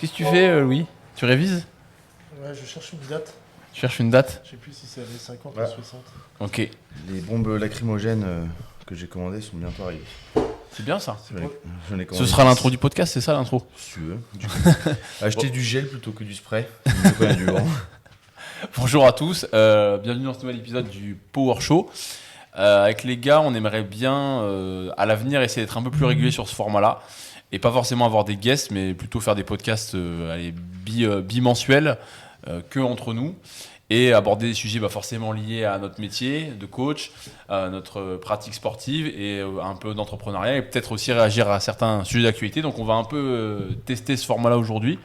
Qu'est-ce que tu fais, Louis? Tu révises? Ouais, je cherche une date. Tu cherches une date? Je sais plus si c'est les 50 Ouais. ou 60. Ok. Les bombes lacrymogènes que j'ai commandées sont bientôt arrivées. C'est bien ça. J'en ai Ce commandé sera 10, l'intro du podcast, c'est ça l'intro? Si tu veux. Acheter du gel plutôt que du spray. C'est pas du vent. Bonjour à tous, bienvenue dans ce nouvel épisode du Power Show. Avec les gars, on aimerait bien à l'avenir essayer d'être un peu plus régulier sur ce format-là. Et pas forcément avoir des guests, mais plutôt faire des podcasts bimensuels que entre nous. Et aborder des sujets forcément liés à notre métier de coach, à notre pratique sportive et un peu d'entrepreneuriat. Et peut-être aussi réagir à certains sujets d'actualité. Donc on va un peu tester ce format-là aujourd'hui.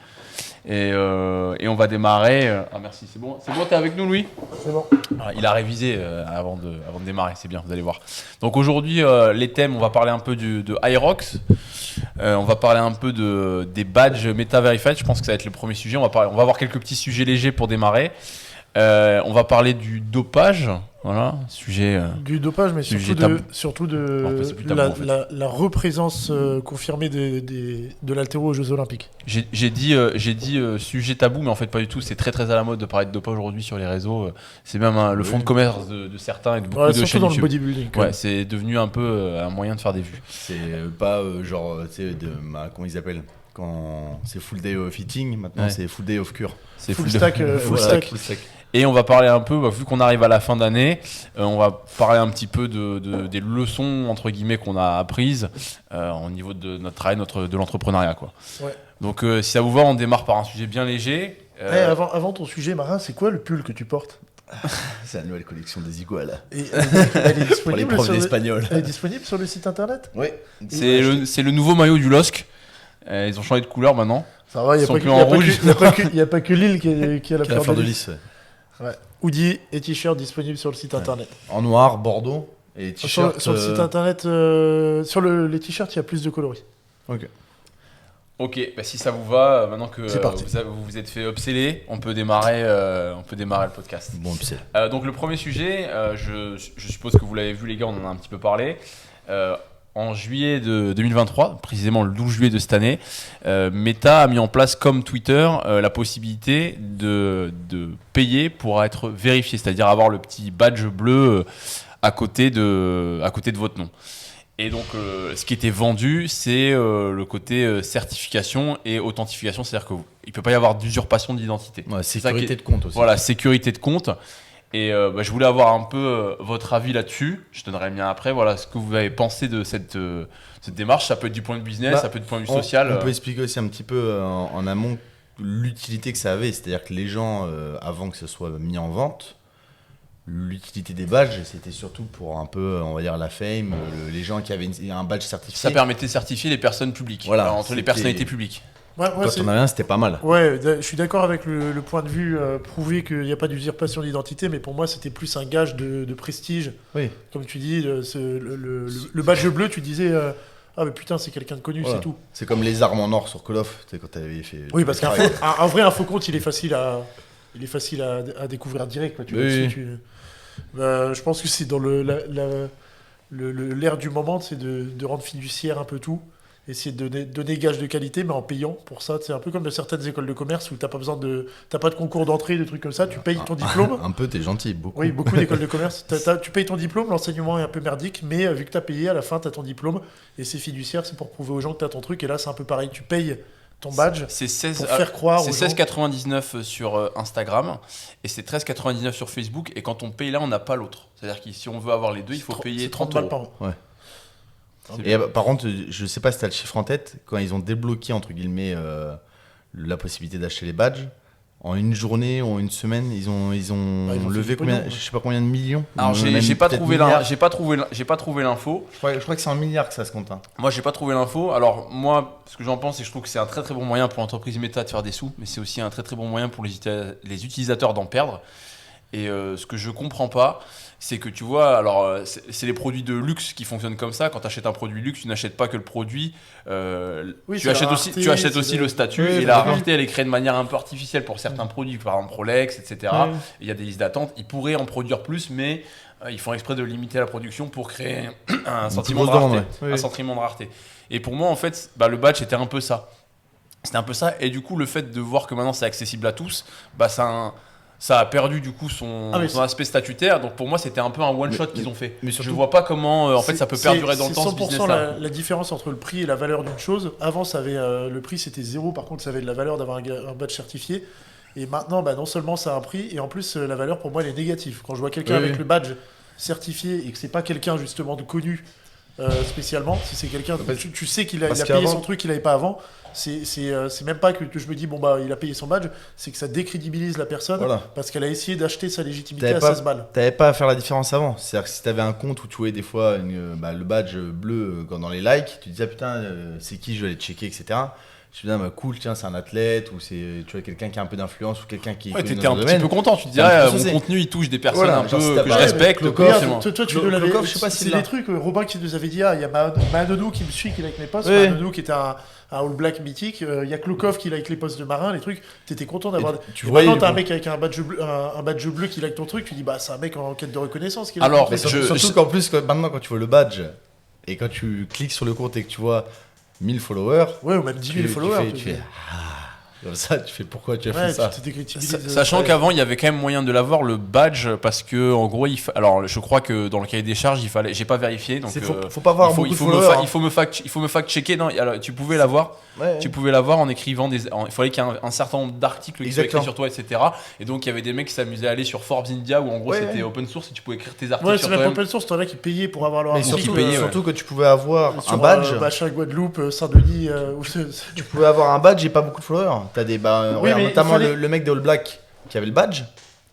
Et on va démarrer. Ah merci, c'est bon, t'es avec nous, Louis? C'est bon. Voilà, il a révisé avant de démarrer, c'est bien, vous allez voir. Donc aujourd'hui, les thèmes, on va parler un peu de Hyrox. On va parler un peu des badges Meta Verified. Je pense que ça va être le premier sujet. On va avoir quelques petits sujets légers pour démarrer. On va parler du dopage. Voilà, sujet. Du dopage, mais surtout la représence confirmée de l'haltéro aux Jeux Olympiques. J'ai dit sujet tabou, mais en fait pas du tout. C'est très très à la mode de parler de dopage aujourd'hui sur les réseaux. C'est même le fond de commerce de certains et de beaucoup de chaînes surtout dans YouTube. le bodybuilding. Ouais, c'est devenu un peu un moyen de faire des vues. C'est pas genre, tu sais, comment ils appellent quand c'est full day of eating, maintenant Ouais. c'est full day of cure. C'est Full stack. Full stack. Et on va parler un peu, vu qu'on arrive à la fin d'année, on va parler un petit peu des leçons entre guillemets qu'on a apprises au niveau de notre travail, de l'entrepreneuriat, quoi. Ouais. Donc si ça vous va, on démarre par un sujet bien léger. Avant ton sujet, Marin, c'est quoi le pull que tu portes? C'est la nouvelle collection des iguales. Et elle est Pour les disponible profs sur d'espagnol. Elle est disponible sur le site internet? Oui. c'est le nouveau maillot du LOSC. Ils ont changé de couleur maintenant. Ça va, il Ils sont plus en rouge. n'y a pas que Lille qui a la La fleur de lys. Ouais. Hoodie et t-shirt disponibles sur le site internet. En noir, bordeaux et t-shirt. Sur le site internet, sur les t-shirts, il y a plus de coloris. Ok, si ça vous va, maintenant que C'est parti. vous vous êtes fait obséder, on peut démarrer le podcast. Bon, puis c'est. Donc le premier sujet, je suppose que vous l'avez vu les gars, on en a un petit peu parlé. En juillet de 2023, précisément le 12 juillet de cette année, Meta a mis en place comme Twitter la possibilité de payer pour être vérifié, c'est-à-dire avoir le petit badge bleu à côté de votre nom. Et donc ce qui était vendu, c'est le côté certification et authentification, c'est-à-dire qu'il ne peut pas y avoir d'usurpation d'identité. Ouais, C'est ça sécurité de compte aussi. Voilà, sécurité de compte. Et je voulais avoir un peu votre avis là-dessus. Je donnerai le mien après. Voilà, ce que vous avez pensé de cette démarche. Ça peut être du point de business, ça peut être du point de vue social. On peut expliquer aussi un petit peu en amont l'utilité que ça avait. C'est-à-dire que les gens, avant que ce soit mis en vente, l'utilité des badges, c'était surtout pour un peu, on va dire, la fame, les gens qui avaient un badge certifié. Ça permettait de certifier les personnes publiques, Voilà, entre les c'était- personnalités publiques. Ouais, Quand on avait un, c'était pas mal. Ouais, je suis d'accord avec le point de vue prouvé qu'il n'y a pas d'usurpation d'identité, mais pour moi c'était plus un gage de prestige. Oui. Comme tu dis, le badge bleu, tu disais ah mais putain c'est quelqu'un de connu, Voilà. c'est tout. C'est comme les armes en or sur Call of, tu sais, quand t'avais fait. Oui, parce qu'un vrai un faux compte, il est facile à découvrir direct. Quoi. Oui. Je pense que c'est dans l'ère du moment, c'est de rendre fiduciaire un peu tout. Essayer de donner gage de qualité, mais en payant pour ça. C'est un peu comme de certaines écoles de commerce où t'as pas de concours d'entrée, des trucs comme ça. Tu payes ton diplôme. Un peu, t'es gentil, beaucoup. Oui, beaucoup d'écoles de commerce. Tu payes ton diplôme, l'enseignement est un peu merdique, mais vu que t'as payé, à la fin, t'as ton diplôme. Et c'est fiduciaire, c'est pour prouver aux gens que t'as ton truc. Et là, c'est un peu pareil. Tu payes ton badge C'est pour faire croire aux gens. 16,99 sur Instagram et c'est 13,99 sur Facebook. Et quand on paye là, on n'a pas l'autre. C'est-à-dire que si on veut avoir les deux, il faut payer 30 balles euros. par an. Ouais. C'est Et par contre, je sais pas si t'as le chiffre en tête, quand ils ont débloqué, entre guillemets, la possibilité d'acheter les badges, en une journée ou en une semaine, ils ont ils ont levé fait du combien, pognon, je sais pas combien de millions. Alors Même j'ai pas peut-être trouvé milliards. j'ai pas trouvé l'info. Je crois que c'est en milliards que ça se compte. Hein. Moi, j'ai pas trouvé l'info. Alors, moi, ce que j'en pense, c'est que je trouve que c'est un très très bon moyen pour l'entreprise Meta de faire des sous, mais c'est aussi un très très bon moyen pour les utilisateurs d'en perdre. Et ce que je comprends pas, c'est que tu vois, alors c'est les produits de luxe qui fonctionnent comme ça. Quand tu achètes un produit luxe, tu n'achètes pas que le produit. Oui, tu c'est achètes la aussi, rareté, tu achètes c'est aussi le- le statut. Oui, et oui, la oui. rareté, elle est créée de manière un peu artificielle pour certains produits, par exemple Rolex, etc. Ouais. Il y a des listes d'attente. Ils pourraient en produire plus, mais ils font exprès de limiter la production pour créer un sentiment de grosse rareté. demande, ouais. Un sentiment de rareté. Et pour moi, en fait, le badge, c'était un peu ça. C'était un peu ça. Et du coup, le fait de voir que maintenant c'est accessible à tous, bah ça a perdu du coup son aspect statutaire. Donc pour moi, c'était un peu un one-shot qu'ils ont fait. Mais surtout, je vois pas comment en fait ça peut perdurer dans le temps ce C'est 100% business-là. la différence entre le prix et la valeur d'une chose. Avant, ça avait, le prix c'était 0, par contre, ça avait de la valeur d'avoir un badge certifié. Et maintenant, bah, non seulement ça a un prix, et en plus, la valeur pour moi elle est négative. Quand je vois quelqu'un avec le badge certifié et que c'est pas quelqu'un justement de connu spécialement, si c'est quelqu'un, tu sais qu'il a payé son truc qu'il avait pas avant. C'est même pas que je me dis bon bah il a payé son badge, c'est que ça décrédibilise la personne parce qu'elle a essayé d'acheter sa légitimité à 16 balles. T'avais pas à faire la différence avant. C'est-à-dire que si t'avais un compte où tu voyais des fois le badge bleu dans les likes, tu te disais ah, putain c'est qui, je vais aller checker, etc. Je me disais bah, cool, tiens c'est un athlète ou c'est tu vois quelqu'un qui a un peu d'influence ou quelqu'un qui est t'étais un petit peu content, tu te dirais mon contenu il touche des personnes un peu que je respecte. Toi tu nous l'avais, c'est des trucs Robin qui nous avait dit il y a Mahanoudou qui me suit, qui like mes posts, Mahanoudou qui était un All Black mythique, il y a Klokov qui like les posts de marin, les trucs, t'étais content d'avoir. Maintenant t'as un mec avec un badge bleu qui like ton truc, tu dis bah c'est un mec en quête de reconnaissance. Alors surtout qu'en plus maintenant quand tu vois le badge et quand tu cliques sur le compte et que tu vois 1000 followers, ouais, ou même 10 000 followers, tu fais comme ça, tu fais pourquoi tu as fait ça. Sachant qu'avant il y avait quand même moyen de l'avoir le badge parce que en gros alors je crois que dans le cahier des charges il fallait, j'ai pas vérifié donc faut pas avoir beaucoup de followers. Il faut me fact checker. Non, alors, tu pouvais l'avoir. Ouais. Tu pouvais l'avoir en écrivant il fallait qu'il y ait un certain nombre d'articles qui soient écrits sur toi, etc. Et donc il y avait des mecs qui s'amusaient à aller sur Forbes India où en gros c'était open source et tu pouvais écrire tes articles. Ouais, c'est même open source, t'en as qui payaient pour avoir leur article. Surtout que tu pouvais avoir un badge. Machin, Guadeloupe, Saint-Denis. Tu pouvais avoir un badge et pas beaucoup de followers. T'as des notamment le mec de All Black qui avait le badge.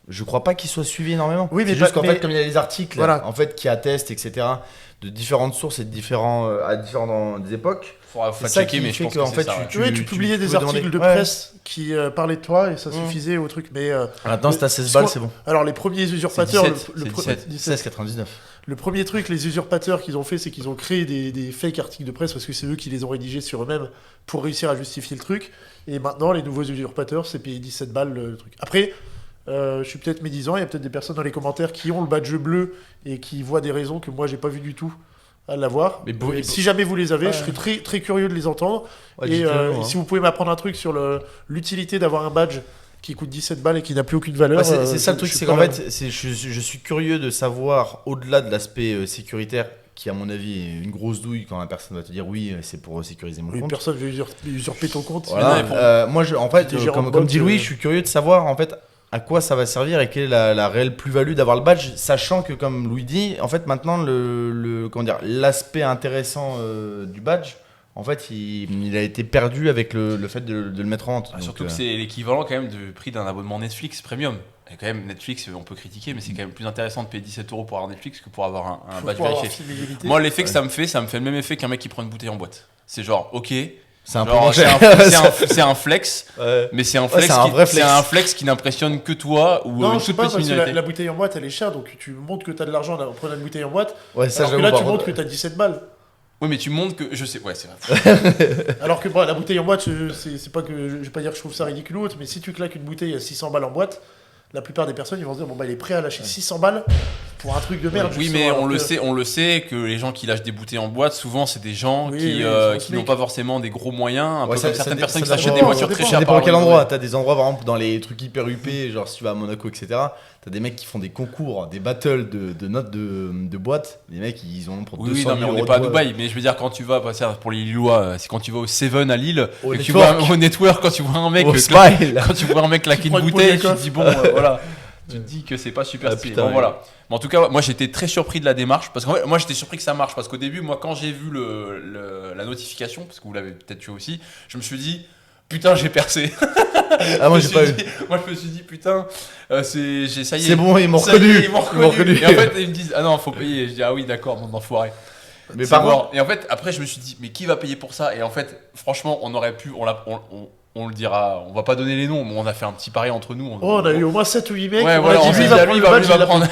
Je crois pas qu'il soit suivi énormément. Oui, c'est juste qu'en fait, comme il y a les articles en fait, qui attestent, etc., de différentes sources et à différentes époques, c'est ça qui fait que en fait, tu publiais des articles de presse qui parlaient de toi et ça suffisait au truc. Mais maintenant, c'est à 16 balles, c'est bon. Alors, les premiers usurpateurs. 16,99. Le premier truc, les usurpateurs qu'ils ont fait, c'est qu'ils ont créé des fake articles de presse parce que c'est eux qui les ont rédigés sur eux-mêmes pour réussir à justifier le truc. Et maintenant, les nouveaux usurpateurs, c'est payer 17 balles le truc. Après, je suis peut-être médisant, il y a peut-être des personnes dans les commentaires qui ont le badge bleu et qui voient des raisons que moi, j'ai pas vu du tout à l'avoir. Mais si jamais vous les avez, je serais très, très curieux de les entendre. Et si vous pouvez m'apprendre un truc sur l'utilité d'avoir un badge qui coûte 17 balles et qui n'a plus aucune valeur. C'est ça le truc, c'est qu'en fait, je suis curieux de savoir, au-delà de l'aspect sécuritaire, qui à mon avis est une grosse douille quand la personne va te dire oui, c'est pour sécuriser mon compte. Personne veut usurper ton compte. Voilà. Moi, en fait, comme dit Louis, je suis curieux de savoir en fait à quoi ça va servir et quelle est la réelle plus-value d'avoir le badge, sachant que comme Louis dit, en fait maintenant l'aspect intéressant du badge, en fait il a été perdu avec le fait de le mettre en vente. Surtout que c'est l'équivalent quand même du prix d'un abonnement Netflix Premium. Et quand même Netflix, on peut critiquer, mais c'est quand même plus intéressant de payer 17 € pour avoir Netflix que pour avoir un badge vérifié. Moi, l'effet que ça me fait le même effet qu'un mec qui prend une bouteille en boîte. C'est genre, ok, c'est un flex, mais c'est un flex qui n'impressionne que toi ou non, une je sais toute pas, petite parce que minorité. la bouteille en boîte elle est chère, donc tu montres que t'as de l'argent en prenant une bouteille en boîte. Ouais, ça, alors que là tu montres que t'as 17 balles. Oui, mais tu montres que je sais, ouais, c'est vrai. Alors que la bouteille en boîte, c'est pas que je vais pas dire que je trouve ça ridicule ou autre, mais si tu claques une bouteille à 600 balles en boîte, la plupart des personnes ils vont se dire bon bah il est prêt à lâcher 600 balles pour un truc de merde. Oui, mais on le sait que les gens qui lâchent des bouteilles en boîte, souvent c'est des gens qui n'ont pas forcément des gros moyens, un peu comme certaines personnes qui s'achètent des voitures très chères. Ça dépend à quel endroit. T'as des endroits par exemple dans les trucs hyper huppés, genre si tu vas à Monaco, etc. T'as des mecs qui font des concours, des battles de notes de boîte. Les mecs ils ont pour 200 000 euros. Oui, mais on n'est pas à Dubaï. Mais je veux dire quand tu vas pour les Lillois, c'est quand tu vas au Seven à Lille, au Network, quand tu vois un mec claquer une bouteille, tu te dis bon voilà. Tu te dis que c'est pas super stylé. Bon, voilà. Mais en tout cas, moi j'étais très surpris de la démarche parce qu'en fait, moi j'étais surpris que ça marche parce qu'au début, moi quand j'ai vu la notification, parce que vous l'avez peut-être eu aussi, je me suis dit putain, j'ai percé. Moi j'ai pas eu. Moi je me suis dit putain, ça y est. C'est bon, ils m'ont reconnu. Et en fait, ils me disent ah non, faut payer. Et je dis ah oui, d'accord, mon enfoiré. Mais par contre, et en fait, après je me suis dit mais qui va payer pour ça? Et en fait, franchement, on aurait pu, on le dira, on va pas donner les noms, mais on a fait un petit pari entre nous. On a eu au moins 7 ou 8 mecs. Ouais, voilà, on dit, lui va prendre.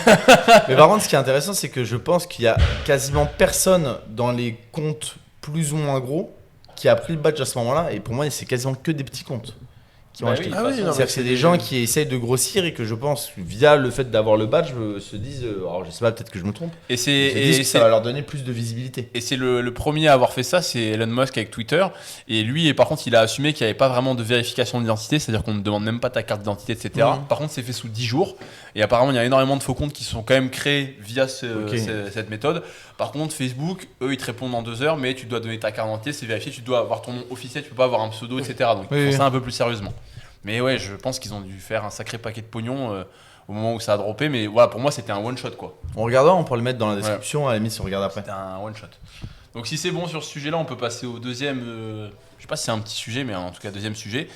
Mais par contre, ce qui est intéressant, c'est que je pense qu'il y a quasiment personne dans les comptes plus ou moins gros qui a pris le badge à ce moment-là. Et pour moi, c'est quasiment que des petits comptes. qui ont Bah acheté. oui, Ah oui, de toute non, façon, C'est-à-dire que c'est des gens qui essayent de grossir et que je pense, via le fait d'avoir le badge, se disent, alors je sais pas, peut-être que je me trompe, Et se c'est disent et que ça va leur donner plus de visibilité. Et c'est le premier à avoir fait ça, c'est Elon Musk avec Twitter. Et lui, et par contre, il a assumé qu'il n'y avait pas vraiment de vérification d'identité, c'est-à-dire qu'on ne demande même pas ta carte d'identité, etc. Mhm. Par contre, c'est fait sous 10 jours. Et apparemment, il y a énormément de faux comptes qui sont quand même créés via Ok. cette méthode. Par contre, Facebook, eux, ils te répondent en 2 heures, mais tu dois donner ta carte d'identité, c'est vérifié, tu dois avoir ton nom officiel, tu peux pas avoir un pseudo, etc. Donc, ils Oui, font ça oui. un peu plus sérieusement. Mais ouais, je pense qu'ils ont dû faire un sacré paquet de pognon au moment où ça a droppé. Mais voilà, pour moi, c'était un one-shot, quoi. On regardera, on pourra le mettre dans la description, à la limite si on regarde après. C'était un one shot. Donc si c'est bon sur ce sujet-là, on peut passer au deuxième. Je sais pas si c'est un petit sujet, mais en tout cas deuxième sujet.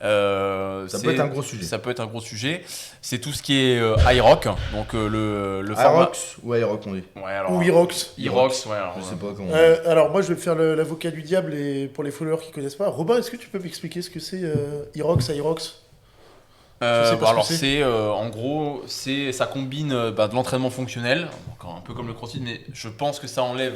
Ça peut être un gros sujet. Ça peut être un gros sujet. C'est tout ce qui est iRock. Donc le format. Aerox ou Aerox on dit. Ouais, alors, Ou Irox. iRox, ouais. Alors, Je sais pas comment. Alors moi je vais me faire l'avocat du diable et pour les followers qui connaissent pas. Robin, est-ce que tu peux m'expliquer ce que c'est Irox à Irox? Je sais pas ce alors que c'est. c'est en gros ça combine de l'entraînement fonctionnel, donc un peu comme le crossfit, mais je pense que ça enlève,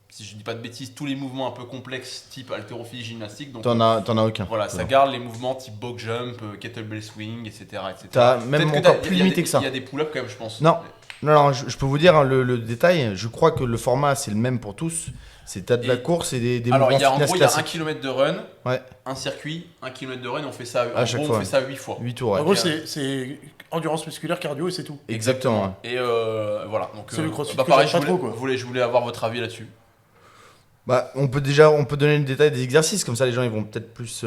si je dis pas de bêtises, tous les mouvements un peu complexes type haltérophilie, gymnastique. Donc T'en as aucun. voilà, ça garde les mouvements type box jump, kettlebell swing, etc. T'as même Peut-être encore plus limité que ça. Il y a des pull-ups quand même, je pense. Non. Non, je peux vous dire hein, le détail. Je crois que le format c'est le même pour tous. C'est t'as de la Et- course et des Alors mouvements il y a en fitness gros il y a 1 classiques. km de run, Ouais. un circuit, 1 km de run, et on fait ça À chaque fois, on fait ça 8 fois. 8 tours. Ouais. En gros c'est endurance musculaire, cardio et c'est tout. Exactement. Ouais. Et voilà, donc C'est le crossfit bah, que pareil, j'aime je pas voulais, trop, quoi. je voulais avoir votre avis là-dessus. Bah, on peut donner le détail des exercices, comme ça les gens ils vont peut-être plus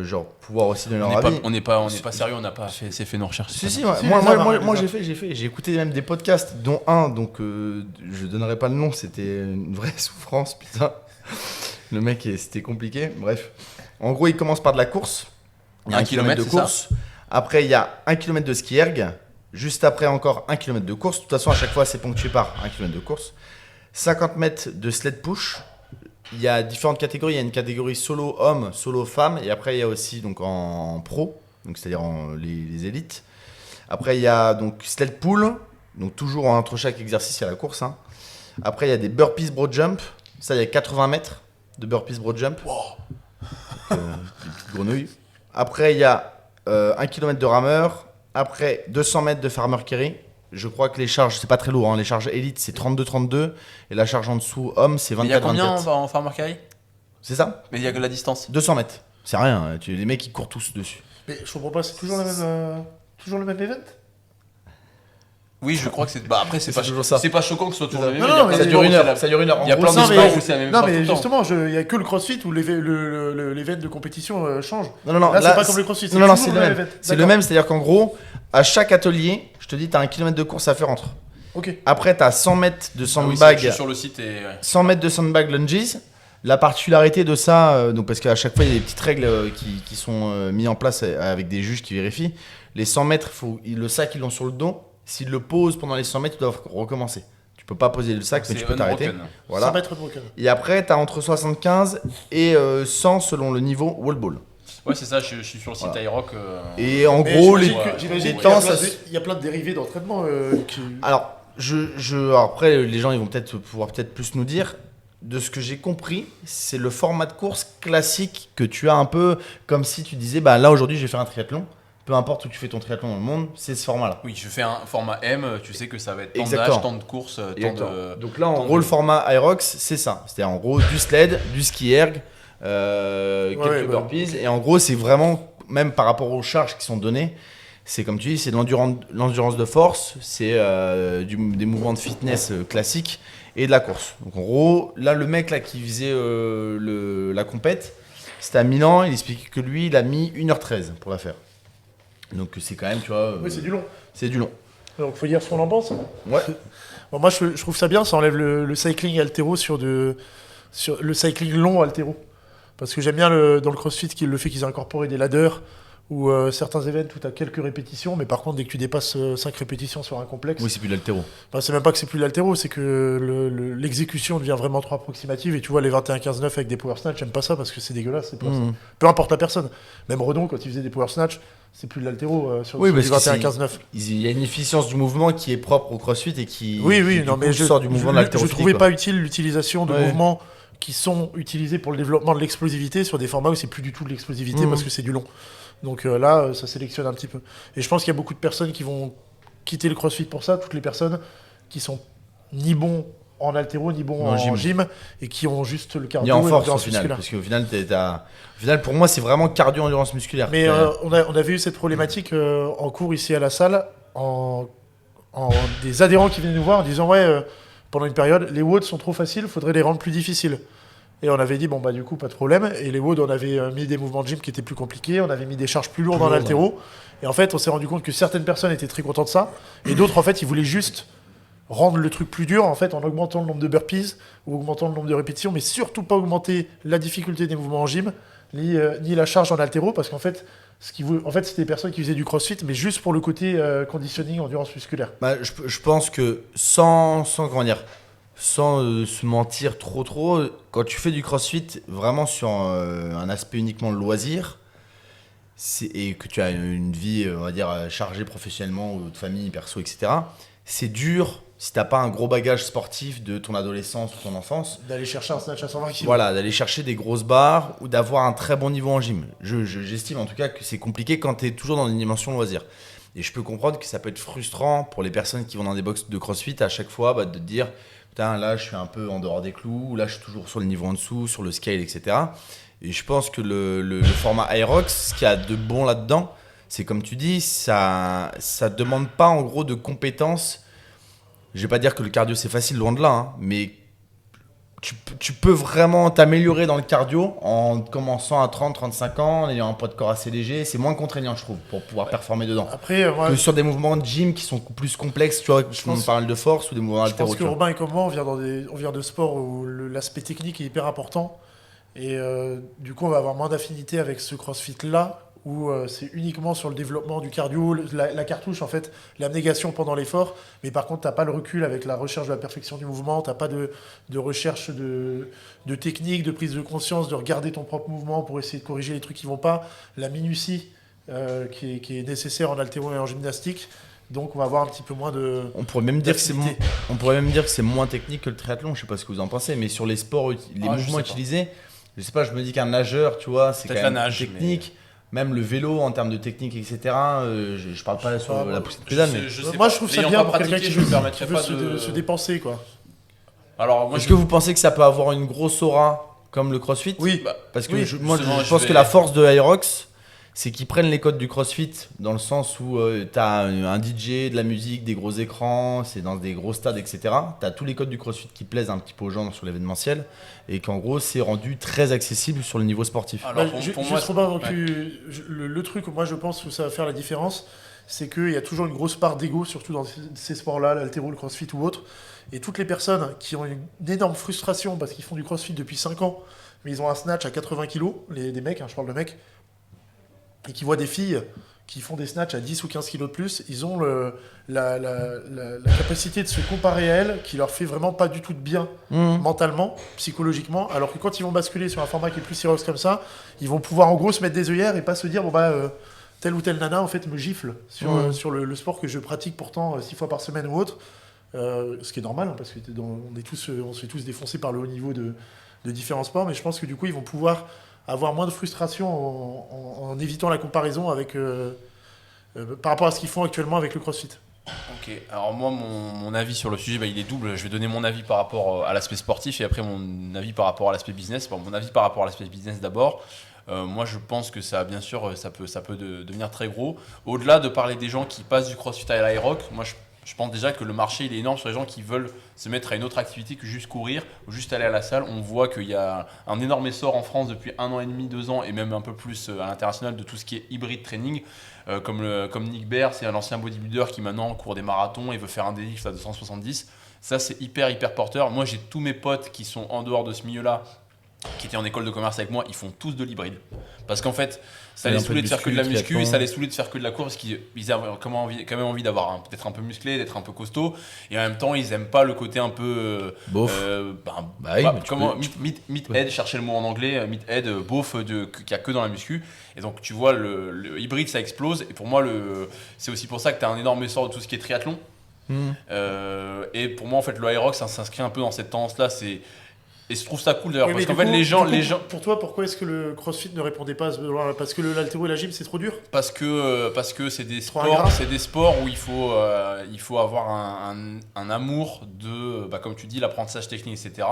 genre pouvoir aussi donner leur avis. On n'est pas sérieux, on n'a pas fait nos recherches. Si, c'est si, pas ouais. Si, moi, les moi, avars, moi, les moi, avars. j'ai écouté même des podcasts, dont un, donc je donnerai pas le nom, c'était une vraie souffrance, putain. Le mec, c'était compliqué, bref. En gros, il commence par de la course. Il y a 1 1 kilomètre de kilomètre, c'est ça course. Après, il y a 1 kilomètre de ski erg. Juste après, encore 1 kilomètre de course. De toute façon, à chaque fois, c'est ponctué par 1 kilomètre de course. 50 mètres de sled push. Il y a différentes catégories. Il y a une catégorie solo homme, solo femme. Et après, il y a aussi donc en pro, donc c'est-à-dire les élites. Après, il y a donc sled pull. Donc toujours entre chaque exercice, il y a la course. Hein. Après, il y a des burpees broad jump. Ça, il y a 80 mètres de burpees broad jump. Des petites grenouilles. Après, il y a 1 km de rameur. Après, 200 mètres de farmer carry. Je crois que les charges, c'est pas très lourd. Hein. Les charges élite, c'est 32-32. Et la charge en dessous, homme, c'est Mais il y a 24-24. combien en farmer carry? C'est ça? Mais il y a que la distance. 200 mètres. C'est rien. Les mecs, ils courent tous dessus. Mais je comprends pas, c'est toujours toujours le même event? Oui, je crois que c'est. Bah après, c'est C'est pas toujours ça. C'est pas choquant que ce soit toujours le même. Non, il y a non, plein mais de ça dure sports une où heure. c'est la- Ça dure une heure. Il y a En plein gros, de non, sports mais- où c'est la même Non chose tout mais le temps. justement, il y a que le crossfit où l'event de compétition change. Non, non, Là, là, c'est pas comme le crossfit. Non, non, toujours c'est le même. event. C'est le D'accord. même, c'est-à-dire qu'en gros, à chaque atelier, je te dis, tu as 1 km de course à faire entre. Ok. Après, tu as 100 mètres de Ah oui, sandbag, je suis sur le site et. ouais. 100 mètres de sandbag lunges. La particularité de ça, donc parce qu'à chaque fois, il y a des petites règles qui sont mises en place avec des juges qui vérifient. Les 100 mètres, le sac, ils l'ont sur le dos. S'ils le posent pendant les 100 mètres, ils doivent recommencer. Tu peux pas poser le sac, mais tu C'est peux t'arrêter. unbroken. 100 Voilà. mètres broken. Et après, tu as entre 75 et 100 selon le niveau wall ball. Ouais, c'est ça, je suis sur le site Voilà. iRock. Et en Mais gros, j'imagine les- que- j'imagine les qu'il y a temps, plein ça de- il y a plein de dérivés d'entraînement qui. Alors, alors après, les gens ils vont pouvoir plus nous dire. De ce que j'ai compris, c'est le format de course classique que tu as un peu comme si tu disais, bah là aujourd'hui je vais faire un triathlon. Peu importe où tu fais ton triathlon dans le monde, c'est ce format-là. Oui, je fais un format M, tu sais que ça va être tant Exactement. d'âge, tant de courses, tant de. Donc là, en tant gros, de- le format Aerox, c'est ça. C'est-à-dire en gros du sled, du ski erg, quelques ouais, burpees. Et en gros, c'est vraiment, même par rapport aux charges qui sont données, c'est comme tu dis, c'est de l'endurance de force, c'est des mouvements de fitness classiques et de la course. Donc en gros, là, le mec là, qui faisait la compète, c'était à Milan, il expliquait que lui, il a mis 1h13 pour la faire. Donc c'est quand même, tu vois, Oui, c'est du long. c'est du long. Donc faut dire ce qu'on en pense. Ouais. Bon, moi je trouve ça bien, ça enlève le cycling altéro sur le cycling long altéro. Parce que j'aime bien dans le crossfit le fait qu'ils aient incorporé des ladders ou certains events où tu as quelques répétitions, mais par contre dès que tu dépasses 5 répétitions sur un complexe, Oui, c'est plus de l'haltéro. bah, c'est même pas que c'est plus l'altéro, c'est que l'exécution devient vraiment trop approximative. Et tu vois les 21-15-9 avec des power snatch, j'aime pas ça parce que c'est dégueulasse. C'est power snatch. Mhm. Peu importe la personne. Même Redon, quand il faisait des power snatch, c'est plus de l'altéro sur, Oui, sur parce du que 21-15-9. Il y a une efficience du mouvement qui est propre au crossfit et qui, Oui, qui, oui, du non, coup, mais sort du mouvement de je l'haltérophilie. trouvais quoi. pas utile l'utilisation de Ouais. mouvements qui sont utilisés pour le développement de l'explosivité sur des formats où c'est plus du tout de l'explosivité parce que c'est du long. Donc là, ça sélectionne un petit peu. Et je pense qu'il y a beaucoup de personnes qui vont quitter le CrossFit pour ça, toutes les personnes qui sont ni bons en haltéro, ni bons en gym, et qui ont juste le cardio ni en et force au l'endurance final, musculaire. parce qu'au final, au final, pour moi, c'est vraiment cardio-endurance musculaire. Mais on avait eu cette problématique en cours ici à la salle, en des adhérents qui venaient nous voir en disant pendant une période, les WOD sont trop faciles, faudrait les rendre plus difficiles. Et on avait dit, bon, bah, du coup, pas de problème. Et les WOD, on avait mis des mouvements de gym qui étaient plus compliqués, on avait mis des charges plus lourdes dans l'haltéro. Et en fait, on s'est rendu compte que certaines personnes étaient très contentes de ça. Et d'autres, en fait, ils voulaient juste rendre le truc plus dur, en fait, en augmentant le nombre de burpees ou augmentant le nombre de répétitions, mais surtout pas augmenter la difficulté des mouvements en gym, ni la charge en haltéro, parce qu'en fait, c'était des personnes qui faisaient du crossfit, mais juste pour le côté conditioning, endurance musculaire. Bah, je pense que sans se mentir trop, quand tu fais du crossfit vraiment sur un aspect uniquement loisir, et que tu as une vie, on va dire, chargée professionnellement ou de famille, perso, etc., c'est dur, si t'as pas un gros bagage sportif de ton adolescence ou ton enfance, D'aller chercher un snatch à 120 kg. voilà, d'aller chercher des grosses barres ou d'avoir un très bon niveau en gym. J'estime en tout cas que c'est compliqué quand tu es toujours dans une dimension loisir. Et je peux comprendre que ça peut être frustrant pour les personnes qui vont dans des box de CrossFit à chaque fois de te dire putain, là je suis un peu en dehors des clous, ou là je suis toujours sur le niveau en dessous, sur le scale, etc. Et je pense que le format Aerox, ce qu'il y a de bon là-dedans, c'est comme tu dis, ça demande pas en gros de compétences. Je vais pas dire que le cardio c'est facile, loin de là, hein, mais tu peux vraiment t'améliorer dans le cardio en commençant à 30-35 ans, en ayant un poids de corps assez léger. C'est moins contraignant, je trouve, pour pouvoir performer dedans. Après, que sur des mouvements de gym qui sont plus complexes, tu vois, qui font pas mal de force, ou des mouvements je pense haltéro. que Urbain et comme moi, on vient de sports où l'aspect technique est hyper important. Et du coup, on va avoir moins d'affinité avec ce CrossFit-là, où c'est uniquement sur le développement du cardio, la cartouche, en fait, l'abnégation pendant l'effort. Mais par contre, tu n'as pas le recul avec la recherche de la perfection du mouvement, tu n'as pas de recherche de technique, de prise de conscience, de regarder ton propre mouvement pour essayer de corriger les trucs qui ne vont pas, la minutie qui est nécessaire en haltéro et en gymnastique. Donc on va avoir un petit peu moins de... On pourrait même dire que c'est moins technique que le triathlon, je sais pas ce que vous en pensez, mais sur les sports, les mouvements utilisés, je sais pas, je me dis qu'un nageur, tu vois, c'est quand même technique. Même le vélo en termes de technique, etc. Je parle pas sur la poussée de pédale, mais moi je trouve ça bien pour quelqu'un qui veut se dépenser, quoi. Alors, moi, est-ce que vous pensez que ça peut avoir une grosse aura comme le CrossFit? Oui. Parce que Oui. je pense que la force de Aerox, c'est qu'ils prennent les codes du CrossFit dans le sens où tu as un DJ, de la musique, des gros écrans, c'est dans des gros stades, etc. Tu as tous les codes du CrossFit qui plaisent un petit peu aux gens sur l'événementiel et qu'en gros, c'est rendu très accessible sur le niveau sportif. Alors, pour moi, Robin, le truc où moi je pense où ça va faire la différence, c'est qu'il y a toujours une grosse part d'ego, surtout dans ces sports-là, l'haltéro, le CrossFit ou autre. Et toutes les personnes qui ont une énorme frustration parce qu'ils font du CrossFit depuis 5 ans, mais ils ont un snatch à 80 kg, des mecs, je parle de mecs, et qui voient des filles qui font des snatchs à 10 ou 15 kilos de plus, ils ont la capacité de se comparer à elles, qui leur fait vraiment pas du tout de bien mentalement, psychologiquement, alors que quand ils vont basculer sur un format qui est plus Aerox comme ça, ils vont pouvoir en gros se mettre des œillères et pas se dire telle ou telle nana en fait me gifle sur le sport que je pratique pourtant 6 fois par semaine ou autre, ce qui est normal, hein, parce on se fait tous défoncer par le haut niveau de différents sports, mais je pense que du coup ils vont pouvoir avoir moins de frustration en évitant la comparaison avec, par rapport à ce qu'ils font actuellement avec le CrossFit. Ok, alors moi mon avis sur le sujet il est double. Je vais donner mon avis par rapport à l'aspect sportif et après mon avis par rapport à l'aspect business. Bon, mon avis par rapport à l'aspect business d'abord. Moi je pense que ça, bien sûr, ça peut devenir très gros. Au-delà de parler des gens qui passent du CrossFit à l'Aerox, moi je pense déjà que le marché il est énorme sur les gens qui veulent se mettre à une autre activité que juste courir ou juste aller à la salle. On voit qu'il y a un énorme essor en France depuis 1 an et demi, 2 ans et même un peu plus à l'international de tout ce qui est hybride training. Comme Nick Baer, c'est un ancien bodybuilder qui maintenant court des marathons et veut faire un deadlift à 270. Ça c'est hyper porteur. Moi j'ai tous mes potes qui sont en dehors de ce milieu-là, qui étaient en école de commerce avec moi, ils font tous de l'hybride. Parce qu'en fait, ça les saoulait de faire que de la muscu et ça les saoulait de faire que de la course parce qu'ils avaient quand même envie d'avoir d'être un peu musclé, d'être un peu costaud. Et en même temps, ils aiment pas le côté un peu. Beauf. Meathead, chercher le mot en anglais, meathead, beauf, qu'il n'y a que dans la muscu. Et donc, tu vois, le hybride, ça explose. Et pour moi, c'est aussi pour ça que tu as un énorme essor de tout ce qui est triathlon. Et pour moi, en fait, le Aerox, ça s'inscrit un peu dans cette tendance-là. Et je trouve ça cool d'ailleurs, Oui, parce mais qu'en fait, du coup, les gens. Pour toi, pourquoi est-ce que le CrossFit ne répondait pas à ce besoin? Parce que l'haltéro et la gym, c'est trop dur? Parce que c'est Trop ingrat. des sports où il faut avoir un amour de, comme tu dis, l'apprentissage technique, etc.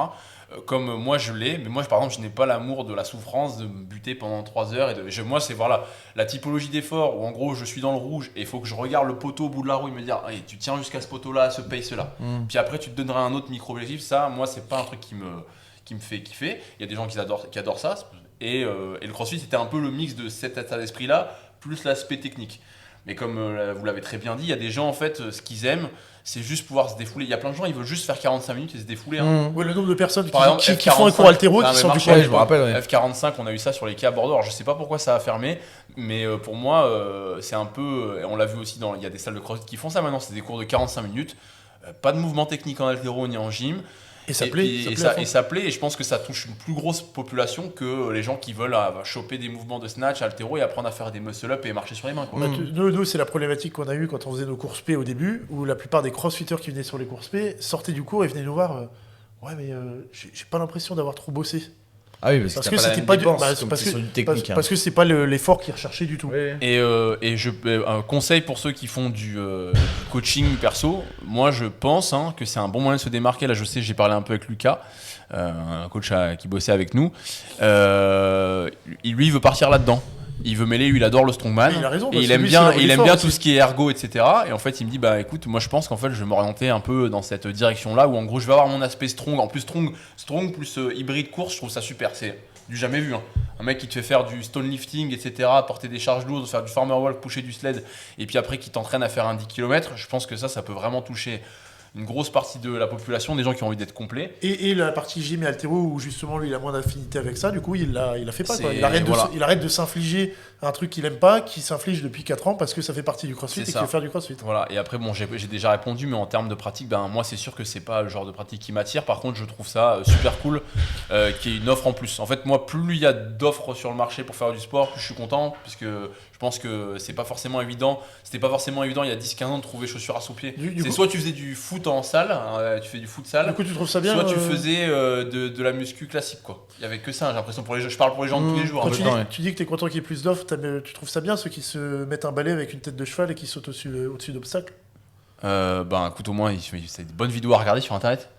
Comme moi je l'ai, mais moi par exemple je n'ai pas l'amour de la souffrance de me buter pendant 3 heures. Moi c'est voilà, la typologie d'effort où en gros je suis dans le rouge et il faut que je regarde le poteau au bout de la roue et me dire hey, tu tiens jusqu'à ce poteau là, à ce pace là. Puis après tu te donneras un autre micro-objectif. Ça, moi c'est pas un truc qui me fait kiffer. Il y a des gens qui adorent ça. Et le CrossFit c'était un peu le mix de cet état d'esprit là, plus l'aspect technique. Mais comme vous l'avez très bien dit, il y a des gens en fait, ce qu'ils aiment, c'est juste pouvoir se défouler. Il y a plein de gens, ils veulent juste faire 45 minutes et se défouler. Hein. Ouais, le nombre de personnes Par exemple, qui font un cours haltéro Ah, qui mais sortent du marché, cours. je me rappelle, ouais. F45, on a eu ça sur les quais à Bordeaux. Alors, je sais pas pourquoi ça a fermé, mais pour moi, c'est un peu. On l'a vu aussi il y a des salles de CrossFit qui font ça maintenant. C'est des cours de 45 minutes, pas de mouvement technique en haltéro ni en gym. Et ça plaît. Et ça plaît, et je pense que ça touche une plus grosse population que les gens qui veulent choper des mouvements de snatch, haltéro et apprendre à faire des muscle-up et marcher sur les mains. Quoi. Nous, c'est la problématique qu'on a eue quand on faisait nos courses P au début, où la plupart des crossfitters qui venaient sur les courses P sortaient du cours et venaient nous voir. Ouais, mais j'ai pas l'impression d'avoir trop bossé. Ah oui, parce Parce que que t'as c'était pas pas la même du dépense, comme parce c'est que sur du technique. parce que c'est pas l'effort qu'ils recherchaient du tout. Et un conseil pour ceux qui font du coaching perso, moi je pense que c'est un bon moyen de se démarquer. Là je sais, j'ai parlé un peu avec Lucas, un coach qui bossait avec nous. Il veut partir là-dedans. Il veut mêler, lui il adore le strongman. Mais il a raison, Et parce il que aime lui, bien, c'est il aime l'effort bien aussi. tout ce qui est ergo, etc. Et en fait il me dit écoute, moi je pense qu'en fait je vais m'orienter un peu dans cette direction-là où en gros je vais avoir mon aspect strong. En plus strong plus hybride course, je trouve ça super. C'est du jamais vu. Un mec qui te fait faire du stone lifting, etc., porter des charges lourdes, faire du farmer walk, pousser du sled, et puis après qui t'entraîne à faire un 10 km, je pense que ça peut vraiment toucher une grosse partie de la population, des gens qui ont envie d'être complets. Et la partie gym et haltéro où justement lui il a moins d'affinité avec ça, du coup il la fait pas. Quoi. C'est- Il arrête voilà. il arrête de s'infliger un truc qu'il aime pas, qui s'inflige depuis 4 ans parce que ça fait partie du crossfit C'est et ça. qu'il veut faire du crossfit. Voilà, et après, bon, j'ai déjà répondu, mais en termes de pratique, moi, c'est sûr que c'est pas le genre de pratique qui m'attire. Par contre, je trouve ça super cool qu'il y ait une offre en plus. En fait, moi, plus il y a d'offres sur le marché pour faire du sport, plus je suis content, puisque je pense que c'est pas forcément évident. C'était pas forcément évident il y a 10-15 ans de trouver chaussures à sous-pieds. Du C'est coup- soit tu faisais du foot en salle, tu fais du futsal, Du coup tu trouves ça bien soit tu faisais de la muscu classique, quoi. Il y avait que ça, j'ai l'impression. Je parle pour les gens de tous les jours. Quand hein. tu dis que t'es content qu'il y ait plus d'offres, tu trouves ça bien ceux qui se mettent un balai avec une tête de cheval et qui sautent au-dessus d'obstacles? Écoute, au moins, c'est des bonnes vidéos à regarder sur internet.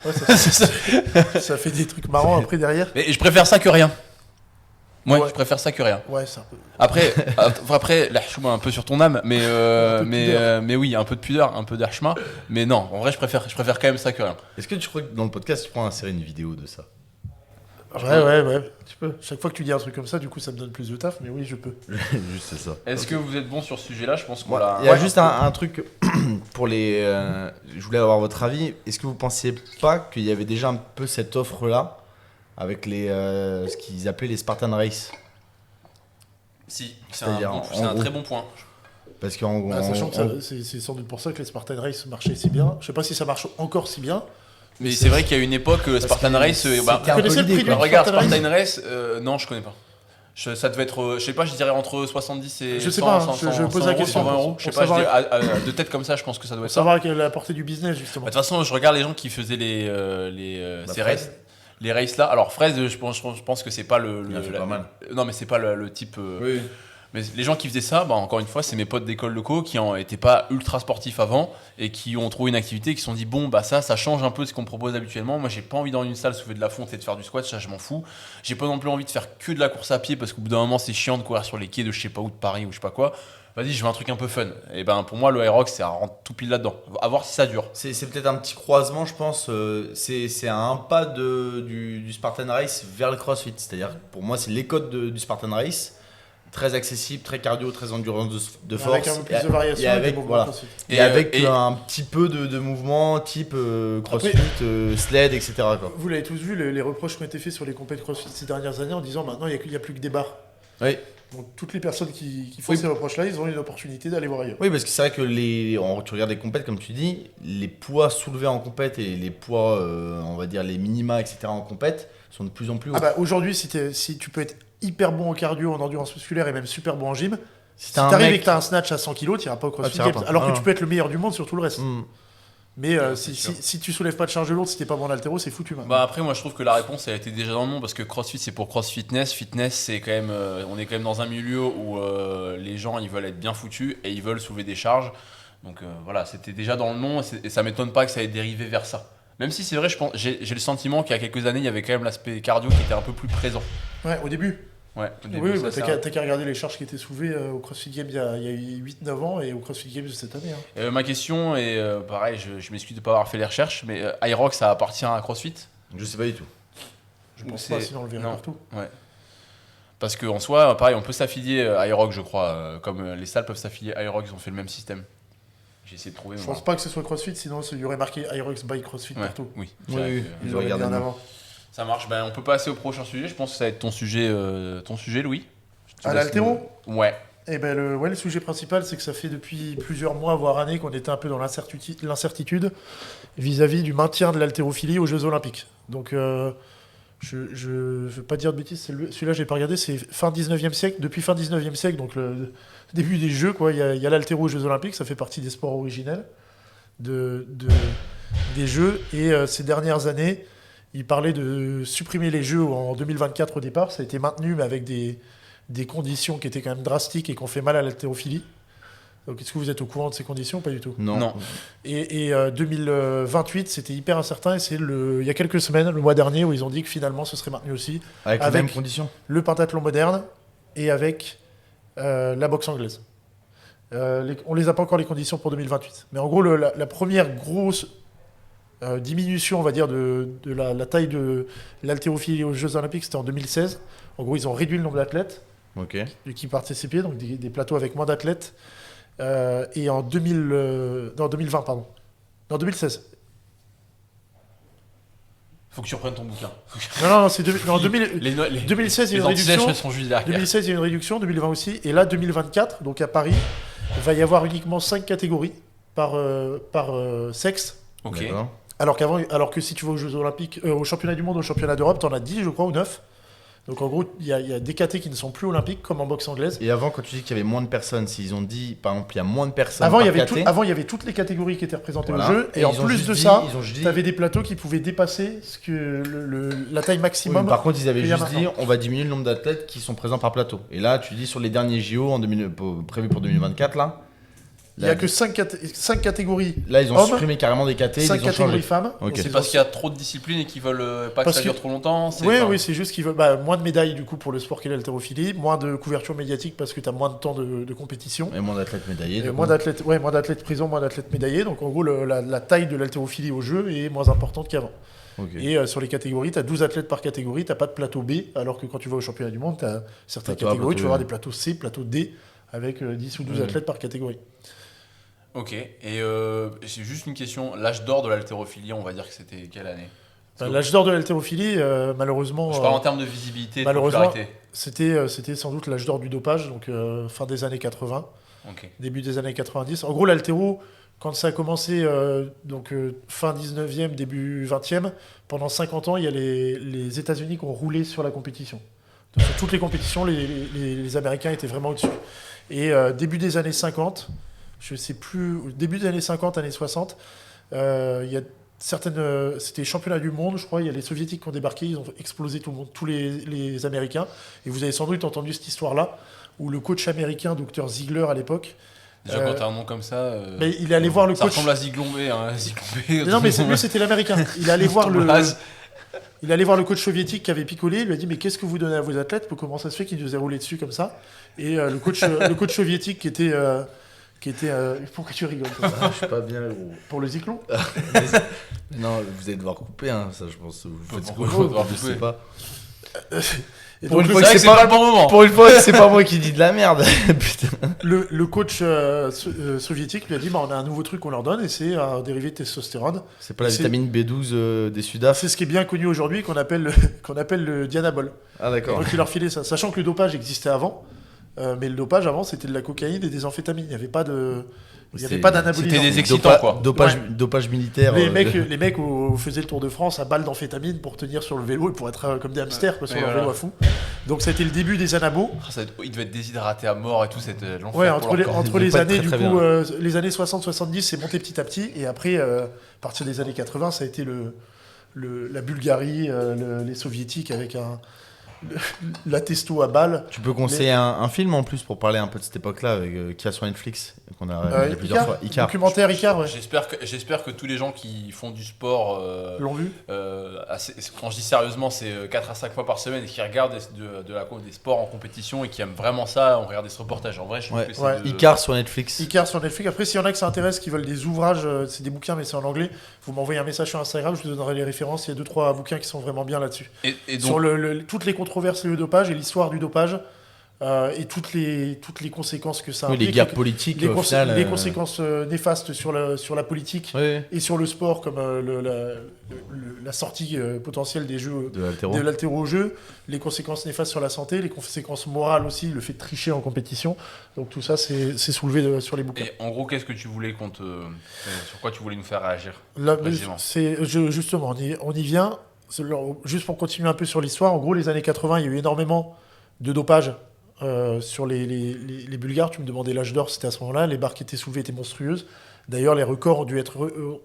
Ouais, ça fait des trucs marrants après derrière. Mais je préfère ça que rien. Ouais, Ouais. je préfère ça que rien. Ouais, c'est un peu. Après, là, je suis un peu sur ton âme, mais, peu de pudeur. mais oui, un peu de pudeur, un peu d'archema. Mais non, en vrai, je préfère quand même ça que rien. Est-ce que tu crois que dans le podcast, tu pourras insérer une vidéo de ça? Ouais, tu peux. Chaque fois que tu dis un truc comme ça, du coup, ça me donne plus de taf, mais oui, je peux. Juste c'est ça. Est-ce que vous êtes bon sur ce sujet-là? Je pense qu'on Voilà. l'a. Il y a juste un truc pour les. Je voulais avoir votre avis. Est-ce que vous pensiez pas qu'il y avait déjà un peu cette offre-là avec ce qu'ils appelaient les Spartan Race? Si, C'est-à-dire, c'est un en très gros- bon point. Parce qu'en Sachant que c'est sans doute pour ça que les Spartan Race marchaient si bien. Je sais pas si ça marche encore si bien. Mais c'est vrai qu'il y a une époque, Spartan que Race. c'était Vous connaissez le prix du Regarde, Spartan Race? Spartan Race, non, je connais pas. Ça devait être, je sais pas, je dirais entre 70 et Je sais 100, pas, 100, je pose 100 la euros, question 120 euros. pour Je sais pas, je savoir- dis, de tête comme ça, je pense que ça doit Pour être ça. savoir la portée du business, justement. De toute façon, je regarde les gens qui faisaient ces races. Les races là, alors Fraise, je pense que c'est pas Il a fait pas mal. Non, mais c'est pas le type. Oui. Mais les gens qui faisaient ça, encore une fois, c'est mes potes d'école locaux qui n'étaient pas ultra sportifs avant et qui ont trouvé une activité, qui se sont dit bon, ça change un peu de ce qu'on me propose habituellement. Moi, j'ai pas envie dans une salle soulever de la fonte et de faire du squat, ça, je m'en fous. J'ai pas non plus envie de faire que de la course à pied parce qu'au bout d'un moment, c'est chiant de courir sur les quais de je sais pas où de Paris ou je sais pas quoi. Vas-y, je veux un truc un peu fun. Et pour moi, le Aerox, c'est à rentrer tout pile là-dedans. À voir si ça dure. C'est peut-être un petit croisement, je pense. C'est un pas du Spartan Race vers le CrossFit. C'est-à-dire, pour moi, c'est les codes du Spartan Race. Très accessible, très cardio, très endurance de force. Avec un peu plus de variation et avec, des mouvements voilà. CrossFit. Et avec un petit peu de mouvement type CrossFit, sled, etc. quoi. Vous l'avez tous vu, les reproches qui ont été faits sur les compétitions CrossFit ces dernières années en disant maintenant il n'y a plus que des barres. Oui. Donc toutes les personnes qui font ces reproches-là, ils ont une opportunité d'aller voir ailleurs. Oui, parce que c'est vrai que tu regardes les compètes, comme tu dis, les poids soulevés en compète et les poids, on va dire les minima, etc. en compète sont de plus en plus hauts. Aujourd'hui, si tu peux être hyper bon au cardio, en endurance musculaire et même super bon en gym, si t'as un t'arrives mec- et que t'as un snatch à 100 kg, t'iras pas au CrossFit t'iras Games. pas. Alors Ah que non. tu peux être le meilleur du monde sur tout le reste. Mais c'est sûr. si tu soulèves pas de charge lourde, si t'es pas bon en haltéro, c'est foutu maintenant. Bah après moi je trouve que la réponse elle a été déjà dans le nom parce que CrossFit c'est pour Cross Fitness. Fitness c'est quand même on est quand même dans un milieu où les gens ils veulent être bien foutus et ils veulent soulever des charges. Donc voilà, c'était déjà dans le nom et ça m'étonne pas que ça ait dérivé vers ça. Même si c'est vrai, je pense j'ai le sentiment qu'il y a quelques années il y avait quand même l'aspect cardio qui était un peu plus présent. Ouais, au début. Ouais, au début, Oui, ça, bah, c'est t'as qu'à regarder les charges qui étaient soulevées au CrossFit Games il y a 8-9 ans et au CrossFit Games de cette année. Hein. Ma question est pareil, je m'excuse de ne pas avoir fait les recherches, mais iRock ça appartient à CrossFit? Je sais pas du tout. Je pense c'est- pas, sinon on le verrait non. partout. Ouais. Parce qu'en soi, pareil, on peut s'affilier à iRock, je crois, comme les salles peuvent s'affilier à iRock, ils ont fait le même système. J'ai essayé de trouver. Je mais pense pas que ce soit CrossFit, sinon il y aurait marqué IROX by CrossFit voilà. partout. Oui, Oui, c'est vrai oui. que, Ils Ils auraient regardent mis en nous. avant. ça marche. Ben, on peut passer au prochain sujet. Je pense que ça va être ton sujet, Louis. Je te À laisse l'haltéro nous- Ouais. Eh ben le sujet principal, c'est que ça fait depuis plusieurs mois, voire années, qu'on était un peu dans l'incertitude vis-à-vis du maintien de l'haltérophilie aux Jeux Olympiques. Donc, je ne veux pas dire de bêtises, celui-là, j'ai pas regardé, c'est fin 19e siècle. Depuis fin 19e siècle, donc le début des Jeux, quoi, il y a l'haltéro aux Jeux Olympiques, ça fait partie des sports originels des Jeux. Et ces dernières années, il parlait de supprimer les Jeux en 2024 au départ. Ça a été maintenu, mais avec des conditions qui étaient quand même drastiques et qui ont fait mal à l'haltérophilie. Donc, est-ce que vous êtes au courant de ces conditions? Pas du tout. Non. Et 2028, c'était hyper incertain. Et c'est il y a quelques semaines, le mois dernier, où ils ont dit que finalement, ce serait maintenu aussi. Avec les Avec- mêmes conditions. Le pentathlon moderne et avec la boxe anglaise. On les a pas encore les conditions pour 2028. Mais en gros, la première grosse diminution, on va dire, de la taille de l'haltérophilie aux Jeux Olympiques, c'était en 2016. En gros, ils ont réduit le nombre d'athlètes Ok. qui participaient, donc des plateaux avec moins d'athlètes. Et en 2020, pardon. Non, 2016. Faut que tu reprennes ton bouquin. Non, c'est 2016, il y a Les 2016, il y a une réduction. anti-sèches sont juste derrière. 2016, il y a une réduction, 2020 aussi. Et là, 2024, donc à Paris, il va y avoir uniquement 5 catégories par sexe. Ok. D'accord. Alors que si tu vas aux Jeux Olympiques, au championnat du monde, au championnat d'Europe, tu en as 10, je crois, ou 9. Donc en gros, il y a des catés qui ne sont plus olympiques, comme en boxe anglaise. Et avant, quand tu dis qu'il y avait moins de personnes, s'ils ont dit, par exemple, il y a moins de personnes Avant, par il y caté, avait toutes les catégories qui étaient représentées voilà. au jeu. Et en ils ont plus juste de dit- ça, ils ont juste dit- tu avais des plateaux qui pouvaient dépasser la taille Oui, maximum. mais par contre, ils avaient qu'il y a juste dit, maintenant. on va diminuer le nombre d'athlètes qui sont présents par plateau. Et là, tu dis sur les derniers JO prévus pour 2024, là. Il n'y a que 5 catégories. Là, ils ont hommes, supprimé carrément des catés, 5 ils ont catégories changé. femmes. Ok. Donc, C'est ils parce ont- qu'il y a trop de disciplines et qu'ils veulent pas que Parce ça que- dure trop longtemps. Oui, oui, c'est juste qu'ils veulent moins de médailles du coup pour le sport qu'est l'haltérophilie, moins de couverture médiatique parce que tu as moins de temps de compétition. Et moins d'athlètes médaillés. Et du coup. moins d'athlètes prisons, moins d'athlètes médaillés. Donc en gros, la taille de l'haltérophilie au jeu est moins importante qu'avant. Ok. Et sur les catégories, tu as 12 athlètes par catégorie, tu n'as pas de plateau B, alors que quand tu vas au championnat du monde, tu as certaines Plateau A, catégories, tu vas plateau avoir B. des plateaux C, plateau D, avec 10 ou 12 athlètes par catégorie. Ok. Et j'ai juste une question. L'âge d'or de l'haltérophilie, on va dire que c'était quelle année? L'âge d'or de l'haltérophilie, malheureusement, Je parle en termes de visibilité, de malheureusement, popularité. c'était sans doute l'âge d'or du dopage, donc fin des années 80. Ok. Début des années 90. En gros, l'haltéro, quand ça a commencé, fin 19e, début 20e, pendant 50 ans, il y a les États-Unis qui ont roulé sur la compétition. Donc, sur toutes les compétitions, les Américains étaient vraiment au-dessus. Et début des années 50, je sais plus, début des années 50, années 60, il y a certaines. C'était les championnats du monde, je crois. Il y a les Soviétiques qui ont débarqué, ils ont explosé tout le monde, tous les Américains. Et vous avez sans doute entendu cette histoire-là, où le coach américain, Dr Ziegler à l'époque, Déjà, quand t'as un nom comme ça. mais il est allé voir le Ça coach. ressemble à Ziglombé. Hein. Ziglombé. Non, mais lui, c'était l'américain. Il est allé voir le. Blaze. Il est allé voir le coach soviétique qui avait picolé. Il lui a dit mais qu'est-ce que vous donnez à vos athlètes? Comment ça se fait qu'il nous a roulé dessus comme ça? Et le coach soviétique qui était pourquoi tu rigoles comme ça? Je suis pas bien, gros. Pour le Zyklon? Non, vous allez devoir couper, hein, ça, je pense. Vous faites ce que Pourquoi vous devoir je sais couper pas. Et Pour donc, une le, fois C'est vrai que que c'est c'est pas- pas le bon moment. Pour une fois, c'est pas moi qui dis de la merde. Putain. le coach soviétique lui a dit bah, on a un nouveau truc qu'on leur donne et c'est un dérivé de testostérone. C'est pas la C'est- vitamine B12 des Sudaf. C'est ce qui est bien connu aujourd'hui qu'on appelle le Dianabol. Ah, d'accord. Donc il leur filait ça. Sachant que le dopage existait avant, Mais le dopage avant, c'était de la cocaïne et des amphétamines. Il n'y avait pas C'est- d'anabolisant. C'était des excitants, quoi. Dopage militaire. Les mecs faisaient le Tour de France à balles d'amphétamine pour tenir sur le vélo et pour être comme des hamsters quoi, sur Et leur voilà. vélo à fou. Donc c'était le début des anabos. Il devait être déshydraté à mort et tout, c'était l'enfer. Ouais, pour leur corps. entre devait les pas être années, très, du très coup, bien. les années 60-70, c'est monté petit à petit. Et après, à partir des années 80, ça a été la Bulgarie, les soviétiques avec la testo à balles. Tu peux conseiller un film en plus pour parler un peu de cette époque-là avec qui a sur Netflix qu'on a regardé plusieurs fois. Icar. Documentaire Icar, ouais. J'espère que tous les gens qui font du sport, L'ont vu. quand je dis sérieusement, c'est 4 à 5 fois par semaine et qui regardent des sports en compétition et qui aiment vraiment ça, on regarde ce reportage. En vrai, je trouve Ouais. que Ouais. c'est Icar sur Netflix. Icar sur Netflix. Après, s'il y en a qui s'intéressent, qui veulent des ouvrages, c'est des bouquins, mais c'est en anglais, vous m'envoyez un message sur Instagram, je vous donnerai les références. Il y a 2-3 bouquins qui sont vraiment bien là-dessus. Et donc, Sur toutes les controverses liées au dopage et l'histoire du dopage et toutes les conséquences que ça Oui, implique. les guerres politiques les, au final. les conséquences néfastes sur la politique Ouais, et sur le sport, comme la sortie potentielle des jeux de l'altéro. de l'haltéro au jeu, les conséquences néfastes sur la santé, les conséquences morales aussi, le fait de tricher en compétition. Donc tout ça, c'est soulevé sur les bouquins. et en gros, qu'est-ce que tu voulais sur quoi tu voulais nous faire réagir? Là, Précisément. justement, on y vient. Juste pour continuer un peu sur l'histoire, en gros, les années 80, il y a eu énormément de dopage sur les Bulgares. Tu me demandais l'âge d'or, c'était à ce moment-là. Les barres qui étaient soulevées étaient monstrueuses. D'ailleurs, les records ont dû être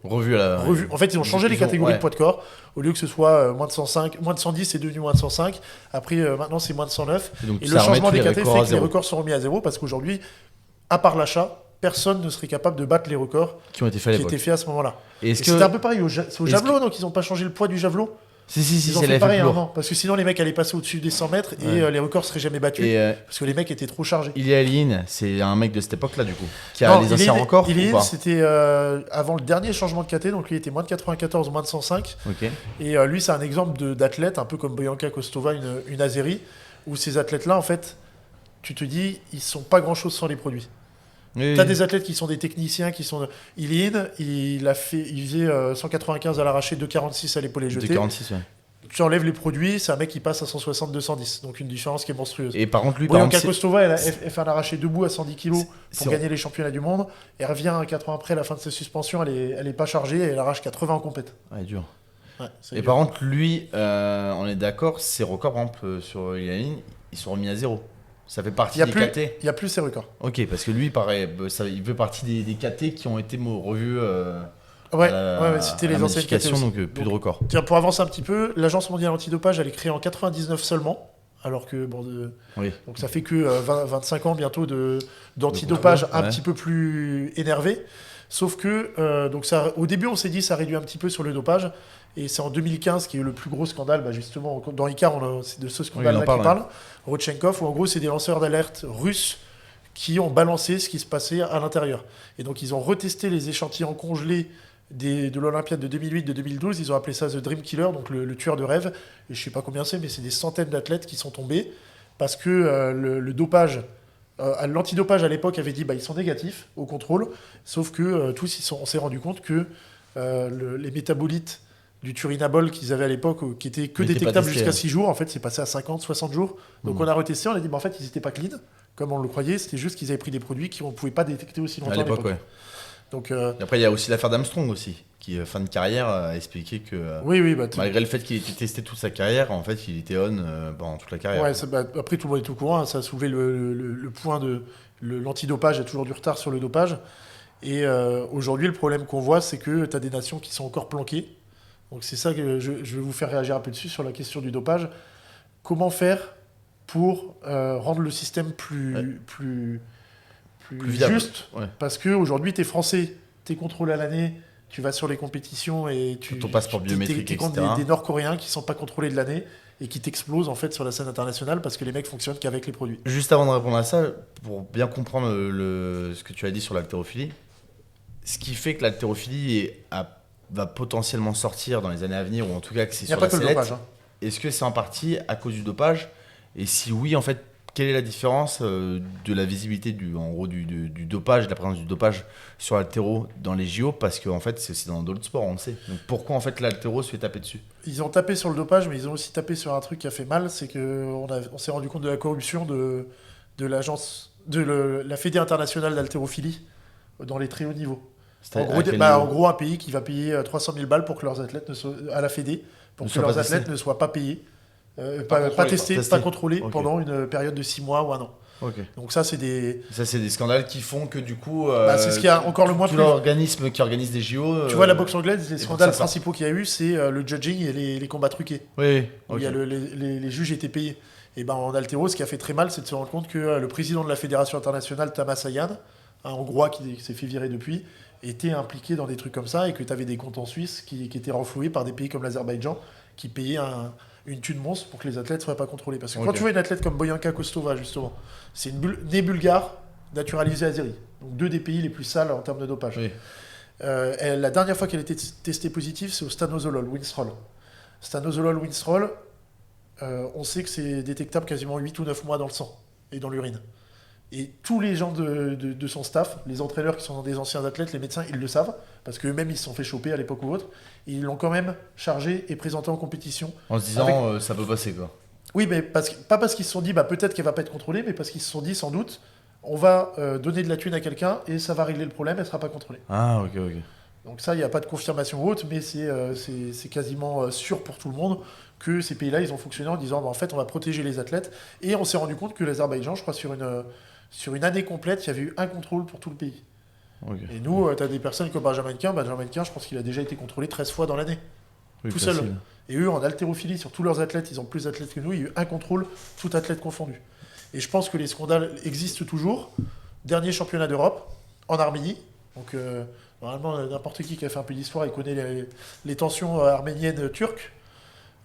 Revu à la. revus. En fait, ils ont changé les catégories de poids de corps. Au lieu que ce soit moins de 105, moins de 110, c'est devenu moins de 105. Après, maintenant, c'est moins de 109. Et donc, Et ça le remet changement tous des les catégories records fait à que les zéro records sont remis à zéro parce qu'aujourd'hui, à part l'achat, personne ne serait capable de battre les records qui ont été faits à qui l'époque. étaient faits à ce moment-là. Et Et est-ce c'était un que. peu pareil c'est au est-ce javelot, donc ils n'ont pas changé le poids du javelot. Si, Ils ont c'est fait l'effet pareil plus lourd. avant, parce que sinon les mecs allaient passer au-dessus des 100 mètres et Ouais. les records seraient jamais battus, Et parce que les mecs étaient trop chargés. Ilya Ilyin, c'est un mec de cette époque-là, du coup, qui a Non, les anciens records ou Ilyin, pas c'était avant le dernier changement de KT, donc lui était moins de 94, moins de 105. Ok. Et lui, c'est un exemple d'athlète, un peu comme Boyanka Kostova, une Azérie, où ces athlètes-là, en fait, tu te dis, ils sont pas grand-chose sans les produits. Oui, T'as oui. des athlètes qui sont des techniciens, qui sont... Ilyin, il faisait 195 à l'arraché, 246 à l'épaulé De jeté. 46, ouais. Tu enlèves les produits, c'est un mec qui passe à 160, 210. Donc une différence qui est monstrueuse. Et par contre, lui, Boyanka exemple, Kostova, elle fait un arraché debout à 110 kg c'est- pour gagner les championnats du monde. Elle revient 4 ans après la fin de sa suspension, elle est pas chargée, et elle arrache 80 en compète. Ouais, dur. Ouais, c'est Et dur. par contre, lui, on est d'accord, ses records, par exemple, sur Ilya Ilyin, ils sont remis à zéro. Ça fait il partie y a des plus, KT. il y a plus ces records. Ok, parce que lui, pareil, il fait partie des KT qui ont été revus Ouais, à ouais, c'était à la les anciennes modification, catégories. donc plus de records. Tiens, pour avancer un petit peu, l'Agence mondiale antidopage, elle est créée en 99 seulement, alors que Oui. donc ça fait que 25 ans bientôt d'antidopage contrôle, un ouais. petit peu plus énervé. Sauf que donc au début, on s'est dit ça réduit un petit peu sur le dopage. Et c'est en 2015 qui est le plus gros scandale, justement, dans Icar, c'est de ce scandale-là Oui, on en qu'il parle, parle, Rodchenkov, où en gros, c'est des lanceurs d'alerte russes qui ont balancé ce qui se passait à l'intérieur. Et donc, ils ont retesté les échantillons congelés de l'Olympiade de 2008, de 2012. Ils ont appelé ça The Dream Killer, donc le tueur de rêve. Et je sais pas combien c'est, mais c'est des centaines d'athlètes qui sont tombés parce que le dopage, l'antidopage à l'époque avait dit ils sont négatifs au contrôle, sauf que tous, on s'est rendu compte que les métabolites du turinabol qu'ils avaient à l'époque, qui étaient que Mais t'es pas détectables testé, jusqu'à hein. 6 jours, en fait, c'est passé à 50, 60 jours. Donc on a retesté, on a dit, en fait, ils n'étaient pas clean, comme on le croyait, c'était juste qu'ils avaient pris des produits qu'on ne pouvait pas détecter aussi longtemps À l'époque, ouais. Donc, Et après, il y a aussi l'affaire d'Armstrong aussi, qui, fin de carrière, a expliqué que oui, malgré le fait qu'il ait été testé toute sa carrière, en fait, il était on pendant toute la carrière. ouais, après, tout le monde est au courant, hein, ça a soulevé le point de l'antidopage, il y a toujours du retard sur le dopage. Et aujourd'hui, le problème qu'on voit, c'est que tu as des nations qui sont encore planquées. Donc c'est ça que je vais vous faire réagir un peu dessus sur la question du dopage. Comment faire pour rendre le système plus viable. juste? Ouais. Parce qu'aujourd'hui, tu es français, tu es contrôlé à l'année, tu vas sur les compétitions et Ton passeport biométrique, t'es contre etc. des Nord-Coréens qui sont pas contrôlés de l'année et qui t'explosent en fait sur la scène internationale parce que les mecs fonctionnent qu'avec les produits. Juste avant de répondre à ça, pour bien comprendre ce que tu as dit sur l'haltérophilie, ce qui fait que l'haltérophilie va potentiellement sortir dans les années à venir, ou en tout cas que c'est Il n'y a sur pas la que le sellette, dopage. Hein. est-ce que c'est en partie à cause du dopage? Et si oui, en fait, quelle est la différence de la visibilité du dopage, de la présence du dopage sur l'haltéro dans les JO? Parce qu'en fait, c'est aussi dans d'autres sports, on le sait. Donc pourquoi en fait l'haltéro se fait taper dessus? Ils ont tapé sur le dopage, mais ils ont aussi tapé sur un truc qui a fait mal, c'est qu'on s'est rendu compte de la corruption la Fédé internationale d'haltérophilie dans les très hauts niveaux. C'était En gros, un pays qui va payer 300 000 balles pour que leurs athlètes à la Fédé, pour Ne que soient leurs pas testés. athlètes ne soient pas payés, Pas pas testés, testés. pas contrôlés Ok. pendant une période de 6 mois ou 1 an. Ok. Donc ça, c'est des... Ça, c'est des scandales qui font que du coup. c'est ce qui a encore le moins tout plu. l'organisme qui organise des JO. Tu vois, la boxe anglaise, les pour scandales ça, ça. principaux qu'il y a eu, c'est le judging et les combats truqués. Oui, Où il y a les juges étaient payés. Et ben en haltéro, ce qui a fait très mal, c'est de se rendre compte que le président de la fédération internationale, Tamas Ayhan, un Hongrois qui s'est fait virer depuis, était impliqué dans des trucs comme ça et que tu avais des comptes en Suisse qui étaient renfloués par des pays comme l'Azerbaïdjan qui payaient une thune monstre pour que les athlètes ne soient pas contrôlés. Parce que quand Ok. tu vois une athlète comme Boyanka Kostova, justement, c'est née bulgare, naturalisée azérie. Donc 2 des pays les plus sales en termes de dopage. Oui. La dernière fois qu'elle était testée positive, c'est au stanozolol, Winstrol. Stanozolol, Winstrol, on sait que c'est détectable quasiment 8 ou 9 mois dans le sang et dans l'urine. Et tous les gens de son staff, les entraîneurs qui sont des anciens athlètes, les médecins, ils le savent, parce qu'eux-mêmes ils se sont fait choper à l'époque ou autre, et ils l'ont quand même chargé et présenté en compétition. En se disant, ça peut passer quoi. Oui, mais pas parce qu'ils se sont dit, peut-être qu'elle va pas être contrôlée, mais parce qu'ils se sont dit, sans doute, on va donner de la thune à quelqu'un et ça va régler le problème, elle sera pas contrôlée. Ah, ok. Donc ça, il n'y a pas de confirmation haute, mais c'est quasiment sûr pour tout le monde que ces pays-là, ils ont fonctionné en disant, en fait, on va protéger les athlètes. Et on s'est rendu compte que l'Azerbaïdjan, je crois, sur une année complète, il y avait eu un contrôle pour tout le pays. Ok. Et nous, tu as des personnes comme Benjamin Quin. Benjamin Quin, je pense qu'il a déjà été contrôlé 13 fois dans l'année. Oui, Tout facile. seul. Et eux, en haltérophilie, sur tous leurs athlètes, ils ont plus d'athlètes que nous, il y a eu un contrôle, tout athlète confondu. Et je pense que les scandales existent toujours. Dernier championnat d'Europe, en Arménie. Donc, normalement, n'importe qui a fait un peu d'histoire, il connaît les tensions arméniennes turques.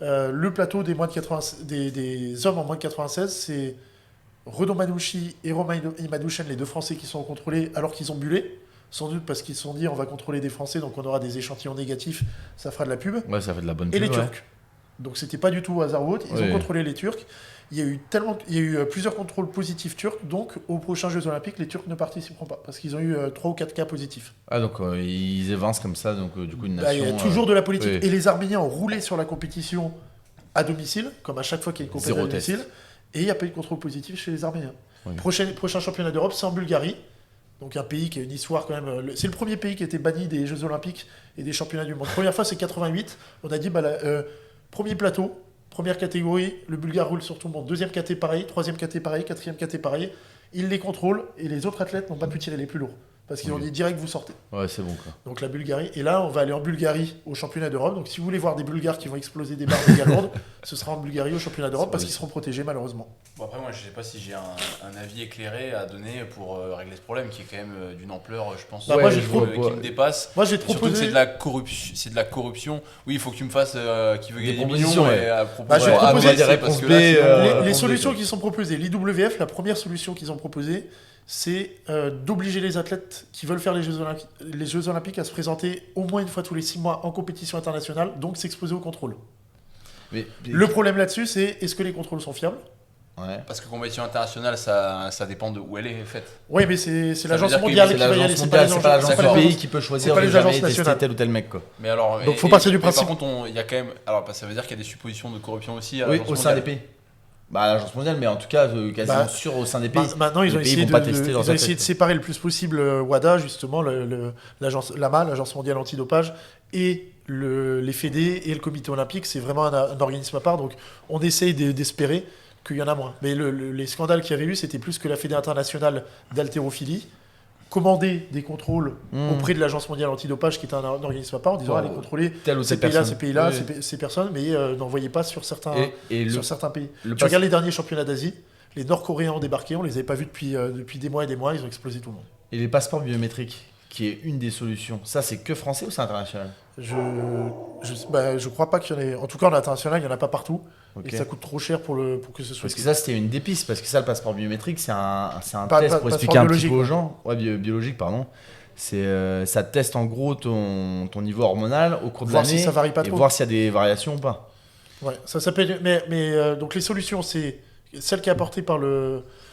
Le plateau des hommes en moins de 96, c'est Renaud Manouchi et Romain Imadouchen, les 2 Français qui sont contrôlés alors qu'ils ont bullé. Sans doute parce qu'ils se sont dit on va contrôler des Français, donc on aura des échantillons négatifs, ça fera de la pub. Ouais, ça fait de la bonne Et pub. les ouais. Turcs. Donc c'était pas du tout au hasard ou autre. Ils Oui. ont contrôlé les Turcs. Il y a eu plusieurs contrôles positifs turcs, donc aux prochains Jeux Olympiques, les Turcs ne participeront pas parce qu'ils ont eu 3 ou 4 cas positifs. Ah, donc ils évincent comme ça, donc du coup, une Bah, il nation. y a toujours de la politique. oui. Et les Arméniens ont roulé sur la compétition à domicile, comme à chaque fois qu'il y a une compétition Zéro à domicile. test. Et il n'y a pas eu de contrôle positif chez les Arméniens. Oui. Prochain championnat d'Europe, c'est en Bulgarie. Donc un pays qui a une histoire quand même. C'est le premier pays qui a été banni des Jeux Olympiques et des championnats du monde. Première fois, c'est 88. On a dit, premier plateau, première catégorie, le Bulgare roule sur tout le monde. Deuxième caté pareil, troisième caté pareil, quatrième caté pareil. Ils les contrôlent et les autres athlètes n'ont pas pu tirer les plus lourds. Parce qu'ils ont dit direct, vous sortez. Ouais, c'est bon quoi. Donc la Bulgarie. Et là, on va aller en Bulgarie au championnat d'Europe. Donc si vous voulez voir des Bulgares qui vont exploser des barres méga lourdes, ce sera en Bulgarie au championnat d'Europe parce qu'ils seront protégés malheureusement. Bon, après, moi, je sais pas si j'ai un avis éclairé à donner pour régler ce problème qui est quand même d'une ampleur, je pense, Bah, moi, j'ai qui trop- me dépasse. Moi, j'ai Et surtout que proposé. c'est de la corruption. C'est de la corruption. Oui, il faut que tu me fasses qui veut Des gagner des propositions, millions. ouais. Et à propos Bah, je vais de- proposer c'est des parce réponses que B, là, sinon, Les répondez, solutions quoi. qui sont proposées, l'IWF, la première solution qu'ils ont proposée, c'est d'obliger les athlètes qui veulent faire les Jeux Olympiques à se présenter au moins une fois tous les 6 mois en compétition internationale, donc s'exposer au contrôle. Mais, Le problème là-dessus, c'est est-ce que les contrôles sont fiables? Ouais. Parce que compétition internationale, ça dépend de où elle est faite. Oui, mais c'est Ça l'agence veut dire que mondiale C'est qui va y aller, l'agence c'est pas mondiale, les c'est pas l'agence c'est pas du d'accord. les pays qui peut choisir pas les de jamais agences tester nationales. tel ou tel mec quoi. Mais alors, Donc, faut partir du mais principe. Par contre, il y a quand même. Alors, ça veut dire qu'il y a des suppositions de corruption aussi à Oui, l'agence au sein des mondiale. pays. Bah, l'agence mondiale, mais en tout cas, quasiment Bah, sûr au sein des pays. Maintenant, ils ont Les pays essayé vont pas tester leurs ils ont essayé athlètes. de séparer le plus possible WADA, justement, l'agence l'AMA, l'agence mondiale antidopage, et les fédés et le comité olympique. C'est vraiment un organisme à part, donc on essaye d'espérer qu'il y en a moins. Mais les scandales qu'il y avait eu, c'était plus que la Fédé internationale d'haltérophilie commander des contrôles auprès de l'agence mondiale antidopage, qui est un organisme à part, en disant allez contrôler Telle ou ces telle pays-là, personne. ces pays-là, Oui. ces personnes, mais n'envoyez pas sur certains pays. le Tu regardes les derniers championnats d'Asie, les Nord-Coréens ont débarqué, on les avait pas vus depuis des mois et des mois, ils ont explosé tout le monde. Et les passeports biométriques, qui est une des solutions. Ça, c'est que français ou c'est international? Je crois pas qu'il y en ait. En tout cas, en international, il y en a pas partout. Ok. Et ça coûte trop cher pour que ce soit. Parce que ça, c'était une des pistes. Parce que ça, le passeport biométrique, c'est un Pas- test pas- pour passeport expliquer un petit biologique, peu aux quoi. gens. Ouais, biologique, pardon. Ça teste en gros ton niveau hormonal au cours de Voir l'année. si ça varie pas et trop. voir s'il y a des variations ou pas. Ouais, ça s'appelle. Donc les solutions, c'est celle qui est apportée par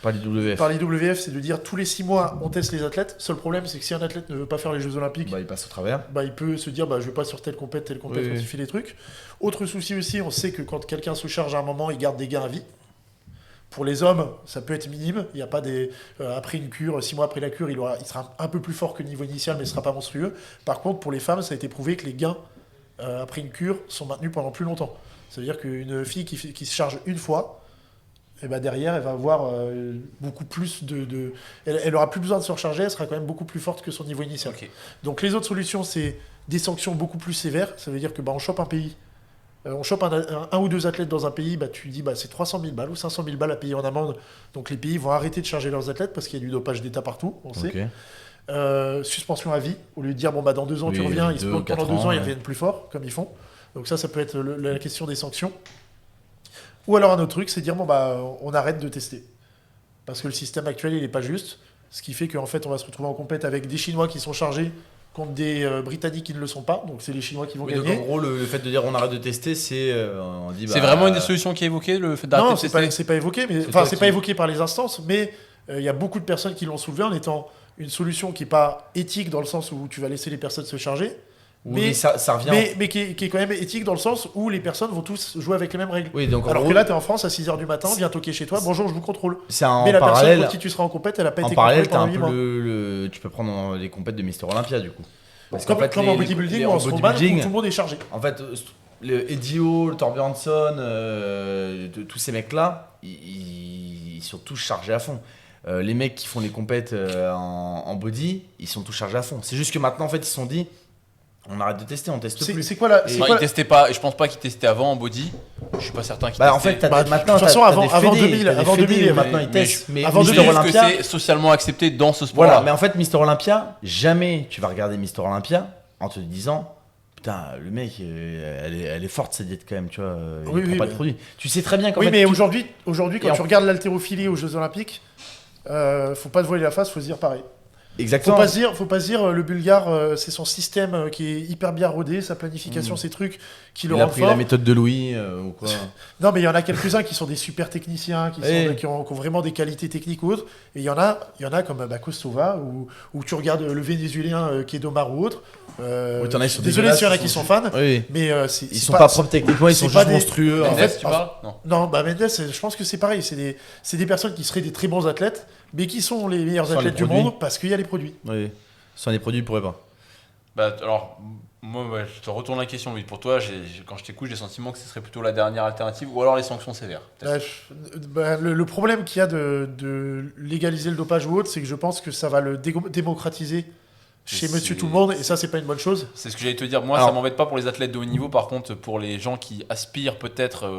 Pas l'IWF. l'IWF, c'est de dire tous les 6 mois, on teste les athlètes. Seul problème, c'est que si un athlète ne veut pas faire les Jeux Olympiques, Bah, il passe au travers. il peut se dire je vais pas sur telle compète Oui, quand oui. il fait les trucs. Autre souci aussi, on sait que quand quelqu'un se charge à un moment, il garde des gains à vie. Pour les hommes, ça peut être minime. Il y a pas des après une cure, 6 mois après la cure, il sera un peu plus fort que le niveau initial, mais ce sera pas monstrueux. Par contre, pour les femmes, ça a été prouvé que les gains après une cure sont maintenus pendant plus longtemps. Ça veut dire qu'une fille qui se charge une fois, et ben derrière, elle va avoir beaucoup plus elle aura plus besoin de se recharger, elle sera quand même beaucoup plus forte que son niveau initial. Ok. Donc les autres solutions, c'est des sanctions beaucoup plus sévères. Ça veut dire que on chope un pays. On chope un ou deux athlètes dans un pays, tu dis c'est 300 000 balles ou 500 000 balles à payer en amende. Donc les pays vont arrêter de charger leurs athlètes parce qu'il y a du dopage d'État partout, on sait. Suspension à vie, au lieu de dire dans 2 ans tu reviens, ils se bloquent pendant 2 ans, ils reviennent plus fort, comme ils font. Donc ça peut être la question des sanctions. Ou alors un autre truc, c'est dire on arrête de tester. Parce que le système actuel, il n'est pas juste. Ce qui fait qu'en fait, on va se retrouver en compète avec des Chinois qui sont chargés contre des Britanniques qui ne le sont pas. Donc c'est les Chinois qui vont gagner. Donc en gros, le fait de dire on arrête de tester, c'est on dit C'est vraiment une des solutions qui est évoquée, le fait d'arrêter Non, de tester. c'est pas évoqué, mais c'est pas évoqué par les instances, mais il y a beaucoup de personnes qui l'ont soulevé en étant une solution qui est pas éthique dans le sens où tu vas laisser les personnes se charger. Mais ça revient. Mais qui est quand même éthique dans le sens où les personnes vont tous jouer avec les mêmes règles. Oui, donc alors que là, tu es en France à 6h du matin, viens toquer chez toi, bonjour, je vous contrôle. C'est en mais la parallèle. personne pour qui tu seras en compète, elle a pas En été parallèle, contrôlée t'as pendant un 8 mois. peu tu peux prendre les compètes de Mister Olympia du coup. Parce Comme en bodybuilding ou en strongman, où tout le monde est chargé. En fait, le Eddie Hall, Torbjörn tous ces mecs-là, ils sont tous chargés à fond. Les mecs qui font les compètes en body, ils sont tous chargés à fond. C'est juste que maintenant, en fait, ils se sont dit, on arrête de tester, on teste plus. C'est quoi la... Ils testaient pas, et je pense pas qu'ils testaient avant en body. Je suis pas certain qu'ils En testaient. fait, maintenant, de toute façon, avant 2000, maintenant ils mais testent. Mais avant Mister 2000, Olympia, que c'est socialement accepté dans ce sport-là. voilà. Mais en fait, Mister Olympia, jamais tu vas regarder Mister Olympia en te disant, putain, le mec, elle est forte cette diète quand même, tu vois. Il prend pas de produits. Tu sais très bien qu'en fait. mais aujourd'hui, quand tu regardes l'haltérophilie aux Jeux Olympiques, faut pas te voiler la face, faut se dire pareil. Exactement. Faut pas se dire le Bulgare, c'est son système qui est hyper bien rodé, sa planification, ses trucs qui le Il a rendent pris fort. la méthode de Louis ou quoi. Non, mais il y en a quelques-uns qui sont des super techniciens, qui ont vraiment des qualités techniques ou autres. Et il y en a comme Kostova, ou tu regardes le Vénézuélien Kedomar ou autre. Désolé s'il y en a qui sont fans, mais ils sont pas propres techniquement, ils sont juste monstrueux. En En fait, fait, tu parles Non. Mendes, je pense que c'est pareil. C'est des personnes qui seraient des très bons athlètes, mais qui sont les meilleurs Sans athlètes les du produits. monde parce qu'il y a les produits. Oui. Sans les produits, ils pourraient pas. Alors, moi, je te retourne la question. Oui, pour toi, quand je t'écoute, j'ai le sentiment que ce serait plutôt la dernière alternative, ou alors les sanctions sévères. Le problème qu'il y a de légaliser le dopage ou autre, c'est que je pense que ça va le démocratiser chez Monsieur Tout le Monde, et ça, c'est pas une bonne chose. C'est ce que j'allais te dire. Moi, ça m'embête pas pour les athlètes de haut niveau. Par contre, pour les gens qui aspirent peut-être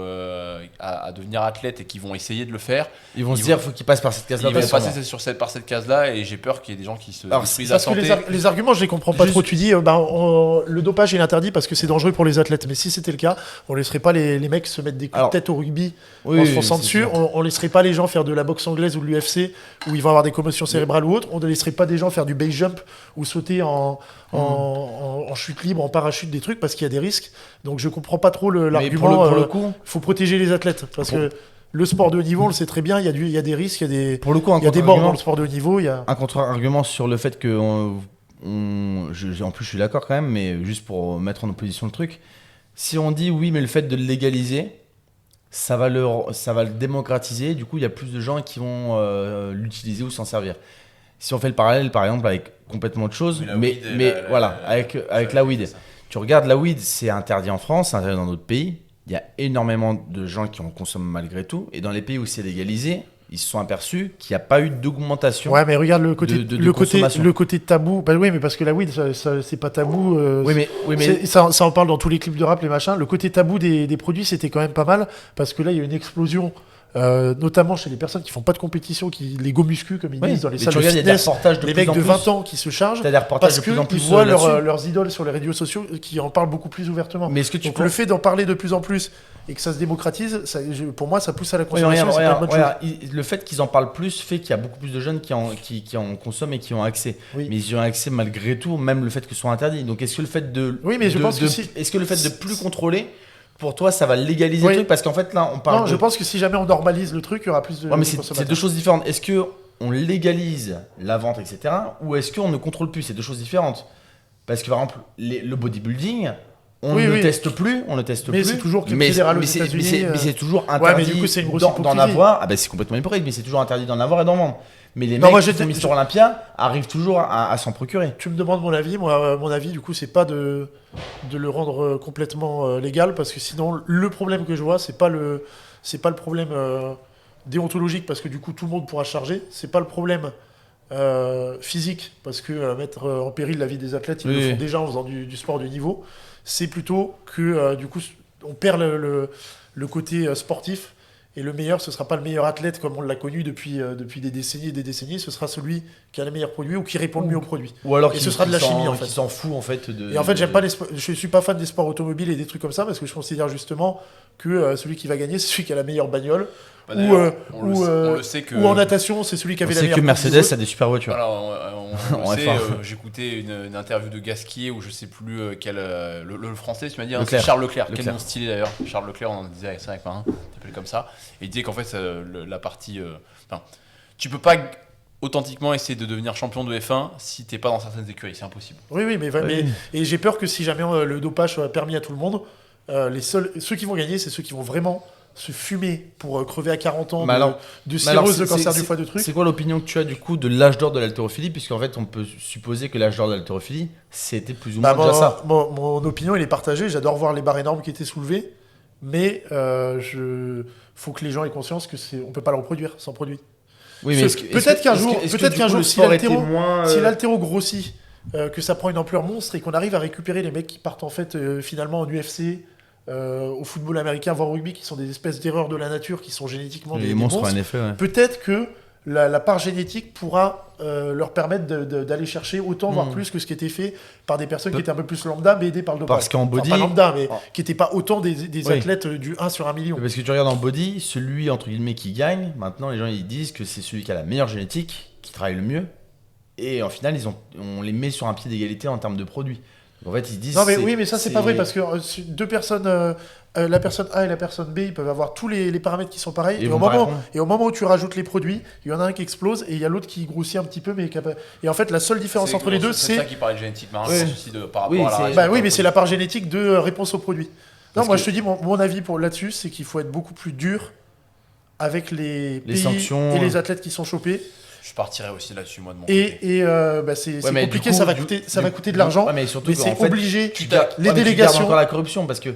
à devenir athlètes et qui vont essayer de le faire, Ils vont se dire, faut qu'ils passent par cette case-là. ils vont passer par cette case-là, et j'ai peur qu'il y ait des gens qui se détruisent la Parce que santé. les arguments, je les comprends pas trop. Tu dis, le dopage est interdit parce que c'est dangereux pour les athlètes. Mais si c'était le cas, on laisserait pas les mecs se mettre des coups de tête au rugby en se fonçant dessus. On laisserait pas les gens faire de la boxe anglaise ou de l'UFC où ils vont avoir des commotions cérébrales ou autres. On ne laisserait pas des gens faire du base jump ou sauter en chute libre, en parachute, des trucs parce qu'il y a des risques. Donc je comprends pas trop l'argument. Pour le coup, faut protéger les athlètes parce que le sport de haut niveau, on le sait très bien, il y a des risques, il y a des morts dans le sport de haut niveau. Un contre-argument sur le fait que en plus je suis d'accord quand même, mais juste pour mettre en opposition le truc, si on dit oui, mais le fait de le légaliser, ça va le démocratiser, du coup il y a plus de gens qui vont l'utiliser ou s'en servir. Si on fait le parallèle par exemple avec complètement autre chose, avec la weed. Tu regardes la weed, c'est interdit en France, c'est interdit dans d'autres pays. Il y a énormément de gens qui en consomment malgré tout. Et dans les pays où c'est légalisé, ils se sont aperçus qu'il n'y a pas eu d'augmentation. Ouais, mais regarde le côté tabou. Bah oui, mais parce que la weed, c'est pas tabou. Oui, mais ça en parle dans tous les clips de rap, les machins. Le côté tabou des produits, c'était quand même pas mal parce que là, il y a une explosion. Notamment chez les personnes qui font pas de compétition, les go muscu comme ils disent dans les salles de fitness, les mecs de 20 ans qui se chargent parce qu'ils voient leurs idoles sur les réseaux sociaux qui en parlent beaucoup plus ouvertement. Mais donc le fait d'en parler de plus en plus et que ça se démocratise, pour moi ça pousse à la consommation. Le fait qu'ils en parlent plus fait qu'il y a beaucoup plus de jeunes qui en consomment et qui ont accès. Mais ils y ont accès malgré tout, même le fait que ce soit interdit. Donc est-ce que le fait est-ce que le fait de plus contrôler, pour toi, ça va légaliser le truc parce qu'en fait, là, on parle. Non, je pense que si jamais on normalise le truc, il y aura plus de. Ouais, mais c'est deux choses différentes. Est-ce que on légalise la vente, etc., ou est-ce qu'on ne contrôle plus? C'est deux choses différentes. Parce que par exemple, le bodybuilding, On Oui, ne oui. teste plus, on ne teste Mais plus. c'est toujours fédéral aux mais États-Unis, c'est toujours mais interdit du coup, c'est une grosse d'en hypocrisie. avoir. Ah bah c'est complètement hypocrite, mais c'est toujours interdit d'en avoir et d'en vendre. Mais les Non, mecs moi, qui font Mister Olympia arrivent toujours à s'en procurer. Tu me demandes mon avis. Moi, mon avis, du coup, c'est pas de le rendre complètement légal, parce que sinon, le problème que je vois, c'est pas le problème déontologique, parce que du coup, tout le monde pourra charger. C'est pas le problème physique, parce que mettre en péril la vie des athlètes, ils le font déjà en faisant du sport de niveau. C'est plutôt que du coup, on perd le côté sportif. Et le meilleur, ce ne sera pas le meilleur athlète comme on l'a connu depuis des décennies et des décennies. Ce sera celui qui a les meilleurs produits ou qui répond le mieux aux produits. Ou alors et ce sera de la chimie en fait. Qui s'en fout en fait de. Et en fait, je suis pas fan des sports automobiles et des trucs comme ça, parce que je considère justement que celui qui va gagner, c'est celui qui a la meilleure bagnole. Bah, on le sait que... ou en natation, c'est celui qui avait la meilleure. On sait que Mercedes a des super voitures. Alors, on le sait, j'écoutais une interview de Gasquier où je sais plus quel. Le français, tu m'as dit, hein, c'est Charles Leclerc. Quel nom stylé d'ailleurs. Charles Leclerc, on en disait avec ça avec Marin, t'appelles comme ça. Et il disait qu'en fait, la partie. Tu peux pas authentiquement essayer de devenir champion de F1 si t'es pas dans certaines écuries, c'est impossible. Oui, mais et j'ai peur que si jamais le dopage soit permis à tout le monde, ceux qui vont gagner, c'est ceux qui vont vraiment se fumer pour crever à 40 ans de cirrhose, de cancer du foie, de trucs. C'est quoi l'opinion que tu as du coup de l'âge d'or de l'haltérophilie, puisqu'en fait on peut supposer que l'âge d'or de l'haltérophilie c'était plus ou moins déjà ça. Mon opinion il est partagée, j'adore voir les barres énormes qui étaient soulevées, mais faut que les gens aient conscience que on peut pas le reproduire sans produit. Oui, mais peut-être qu'un jour, si l'haltéro grossit, que ça prend une ampleur monstre et qu'on arrive à récupérer les mecs qui partent en fait finalement en UFC, au football américain, voire au rugby, qui sont des espèces d'erreurs de la nature, qui sont génétiquement des monstres. En effet, ouais. Peut-être que la part génétique pourra leur permettre d'aller chercher autant, voire plus que ce qui était fait par des personnes qui étaient un peu plus lambda, mais aidées par le dopage. Parce qu'en body... Enfin, pas lambda, mais qui n'étaient pas autant des athlètes du 1 sur 1 million. Parce que tu regardes en body, celui entre guillemets qui gagne, maintenant les gens ils disent que c'est celui qui a la meilleure génétique, qui travaille le mieux, et en final on les met sur un pied d'égalité en termes de produits. En fait, ils disent. Non, mais oui, mais ça, c'est pas vrai, parce que deux personnes, la personne A et la personne B, ils peuvent avoir tous les paramètres qui sont pareils. Et au moment où tu rajoutes les produits, il y en a un qui explose et il y a l'autre qui grossit un petit peu. Et en fait, la seule différence entre les deux, c'est. C'est ça qui parlait de génétique, mais par oui, rapport à la. Oui, mais c'est la part génétique de réponse au produit. Non, moi, je te dis, mon avis là-dessus, c'est qu'il faut être beaucoup plus dur avec les pays sanctions et les athlètes qui sont chopés. Je partirais aussi là-dessus, moi, de mon côté. C'est compliqué, coup, ça va coûter de l'argent, mais surtout mais c'est obligé. Les délégations... Tu encore la corruption, parce que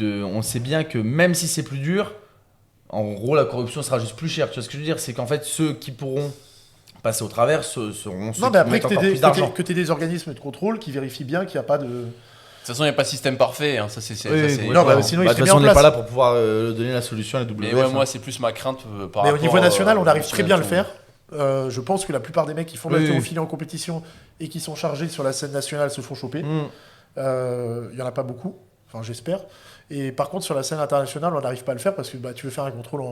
on sait bien que même si c'est plus dur, en gros, la corruption sera juste plus chère. Tu vois ce que je veux dire ? C'est qu'en fait, ceux qui pourront passer au travers seront ceux qui après mettent encore plus d'argent. que tu aies des organismes de contrôle qui vérifient bien qu'il n'y a pas de... De toute façon, il n'y a pas de système parfait. Hein. Ça, c'est sinon, il de toute façon, on n'est pas là pour pouvoir donner la solution à la WF. Mais ouais, moi, c'est plus ma crainte par rapport... Mais au niveau national, on arrive très bien à le faire. Je pense que la plupart des mecs qui font de l'haltérophilie en compétition et qui sont chargés sur la scène nationale se font choper. Il n'y en a pas beaucoup, enfin j'espère. Et par contre, sur la scène internationale, on n'arrive pas à le faire parce que tu veux faire un contrôle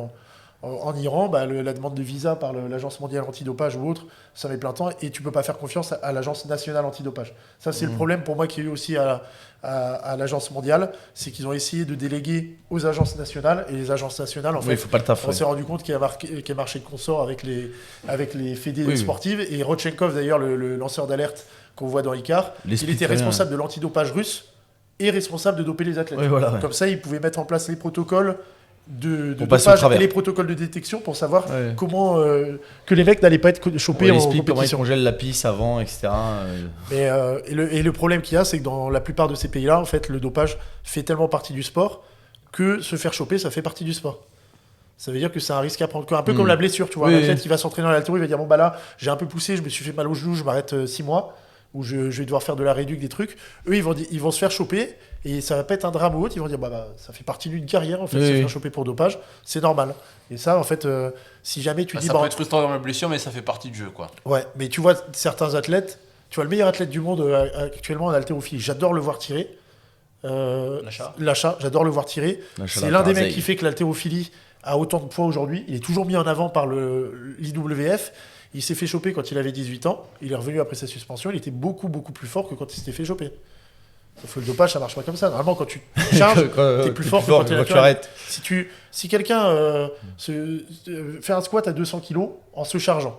en Iran, la demande de visa par l'Agence mondiale antidopage ou autre, ça met plein de temps et tu peux pas faire confiance à l'Agence nationale antidopage. Ça, c'est le problème pour moi qu'il y a eu aussi à l'Agence mondiale, c'est qu'ils ont essayé de déléguer aux agences nationales et les agences nationales, en fait, faut pas le taf, on s'est rendu compte qu'il y a marché de consort avec les fédés sportives. Et Rodchenkov, d'ailleurs, le lanceur d'alerte qu'on voit dans Icar, il était responsable de l'antidopage russe et responsable de doper les athlètes. Comme ça, il pouvait mettre en place les protocoles de dopage et les protocoles de détection pour savoir comment que les mecs n'allaient pas être chopés en compétition. Comment ils congèlent la pisse avant, etc. Et le problème qu'il y a, c'est que dans la plupart de ces pays-là, en fait, le dopage fait tellement partie du sport que se faire choper, ça fait partie du sport. Ça veut dire que c'est un risque à prendre. Un peu comme la blessure, tu vois. L'athlète qui va s'entraîner dans l'haltéro, il va dire bon bah là, j'ai un peu poussé, je me suis fait mal au genou, je m'arrête 6 mois. Où je vais devoir faire de la réduc, des trucs. Eux, ils vont se faire choper et ça va pas être un drame ou autre. Ils vont dire ça fait partie d'une carrière en fait, se faire choper pour dopage, c'est normal. Et ça, en fait, si jamais tu dis. Ça peut être frustrant dans la blessure, mais ça fait partie du jeu, quoi. Ouais, mais tu vois certains athlètes, tu vois le meilleur athlète du monde actuellement en haltérophilie, j'adore le voir tirer. L'achat, j'adore le voir tirer. C'est l'un des mecs qui fait que l'haltérophilie a autant de poids aujourd'hui. Il est toujours mis en avant par l'IWF. Il s'est fait choper quand il avait 18 ans. Il est revenu après sa suspension. Il était beaucoup, beaucoup plus fort que quand il s'était fait choper. Sauf que le dopage, ça marche pas comme ça. Normalement, quand tu charges, t'es plus fort que quand tu arrêtes. Si quelqu'un fait un squat à 200 kg en se chargeant,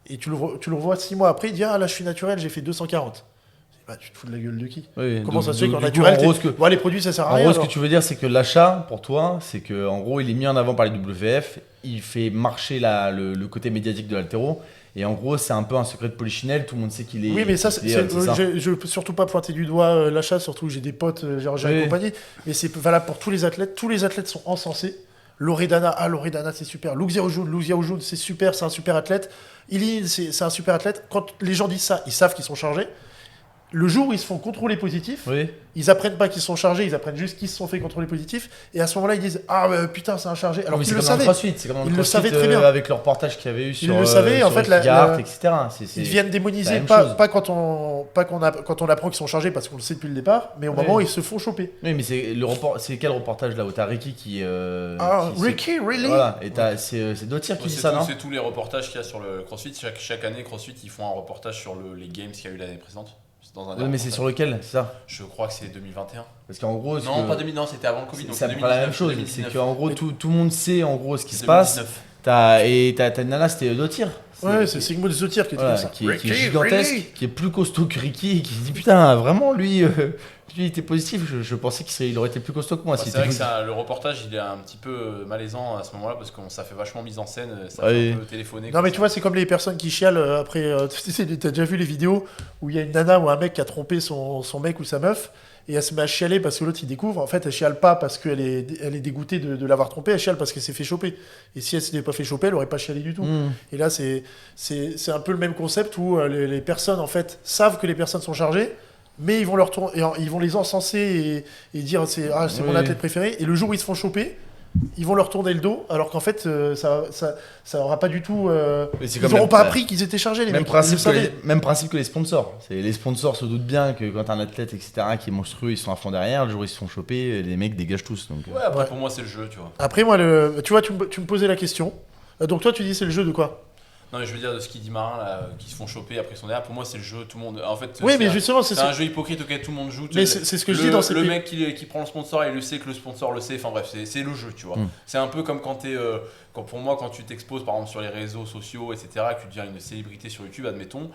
et tu le revois 6 mois après, il dit « Ah, là, je suis naturel, j'ai fait 240 ». Bah, tu te fous de la gueule de qui? Oui, Comment ça se fait qu'en du coup, naturel, en gros, ce que- ouais, les produits ça sert à En rien. gros, ce que alors. tu veux dire, c'est que l'achat, pour toi, c'est que en gros, il est mis en avant par les WF, il fait marcher le côté médiatique de l'altéro, et en gros, c'est un peu un secret de polichinelle, tout le monde sait qu'il est. Oui, mais ça, qu'il est, ça. je peux surtout pas pointer du doigt l'achat, surtout que j'ai des potes, j'ai Oui. accompagné, mais c'est valable pour tous les athlètes. Tous les athlètes sont encensés. Loredana, c'est super. Lou Xiaojun, c'est super, c'est un super athlète. Ilin, c'est un super athlète. Quand les gens disent ça, ils savent qu'ils sont chargés. Le jour où ils se font contrôler positif, Oui. ils apprennent pas qu'ils sont chargés, ils apprennent juste qu'ils se sont fait contrôler positif. Et à ce moment-là, ils disent ah putain, c'est un chargé. Alors Mais qu'ils c'est le comme dans le savaient. CrossFit, c'est comme dans le Ils le CrossFit, savaient très bien. avec le reportage qu'il y avait eu sur. le savaient, en sur fait, les Figart, etc. Ils viennent la démoniser même pas, chose. pas quand on apprend qu'ils sont chargés parce qu'on le sait depuis le départ, mais au Oui. moment où ils se font choper. Oui, mais c'est quel reportage là où t'as Ricky qui. Ricky, really? Voilà, et c'est Dotir qui dit ça, non? C'est tous les reportages qu'il y a sur le CrossFit. Chaque année, CrossFit, ils font un reportage sur les Games qu'il y a eu l'année précédente. C'est dans un Oui, mais c'est sur lequel, c'est ça? Je crois que c'est 2021. Parce qu'en gros. Non, pas 2000, non, c'était avant le Covid. donc C'est à peu près la même chose, c'est 2019. qu'en gros tout le monde sait en gros ce qui se 2019. passe. T'as une nana, c'était Dotir. Ouais, c'est Sigmund Zotir qui dit Voilà, comme ça. qui est Ricky, gigantesque, really? qui est plus costaud que Ricky, et qui se dit putain, vraiment lui il était positif, je pensais qu'il aurait été plus costaud que moi. Ouais, s'il c'est vrai était que le reportage il est un petit peu malaisant à ce moment-là parce que ça fait vachement mise en scène, ça Ouais. fait un peu téléphoné. Non comme mais ça. tu vois, c'est comme les personnes qui chialent après. Tu sais, t'as déjà vu les vidéos où il y a une nana ou un mec qui a trompé son mec ou sa meuf et elle se met à chialer parce que l'autre il découvre. En fait, elle chiale pas parce qu'elle est dégoûtée de l'avoir trompé, elle chiale parce qu'elle s'est fait choper. Et si elle s'était pas fait choper, elle aurait pas chialé du tout. Mmh. Et là, c'est un peu le même concept où les personnes en fait savent que les personnes sont chargées. Mais ils vont ils vont les encenser et dire c'est mon Oui. athlète préféré. Et le jour où ils se font choper, ils vont leur tourner le dos, alors qu'en fait, ça aura pas du tout. Mais c'est Ils comme n'auront même- pas ouais. appris qu'ils étaient chargés, les Même mecs. Ils principe, le savaient. même principe que les sponsors. Les sponsors se doutent bien que quand un athlète, etc., qui est monstrueux, ils sont à fond derrière. Le jour où ils se font choper, les mecs dégagent tous. Donc, Ouais, après Ouais. pour moi c'est le jeu, tu vois. Après, moi, tu vois, tu me posais la question. Donc toi, tu dis c'est le jeu de quoi? Non, mais je veux dire de ce qu'il dit Marin là, qui se font choper après son derrière. Pour moi c'est le jeu, tout le monde. En fait, Oui, c'est mais un- justement, c'est c'est un jeu hypocrite auquel tout le monde joue. Mais c'est ce que je dis dans ces le pays. mec qui prend le sponsor, il le sait que le sponsor le sait. Enfin bref, c'est le jeu, tu vois. Mm. C'est un peu comme quand pour moi, quand tu t'exposes par exemple sur les réseaux sociaux, etc., que tu deviens une célébrité sur YouTube, admettons,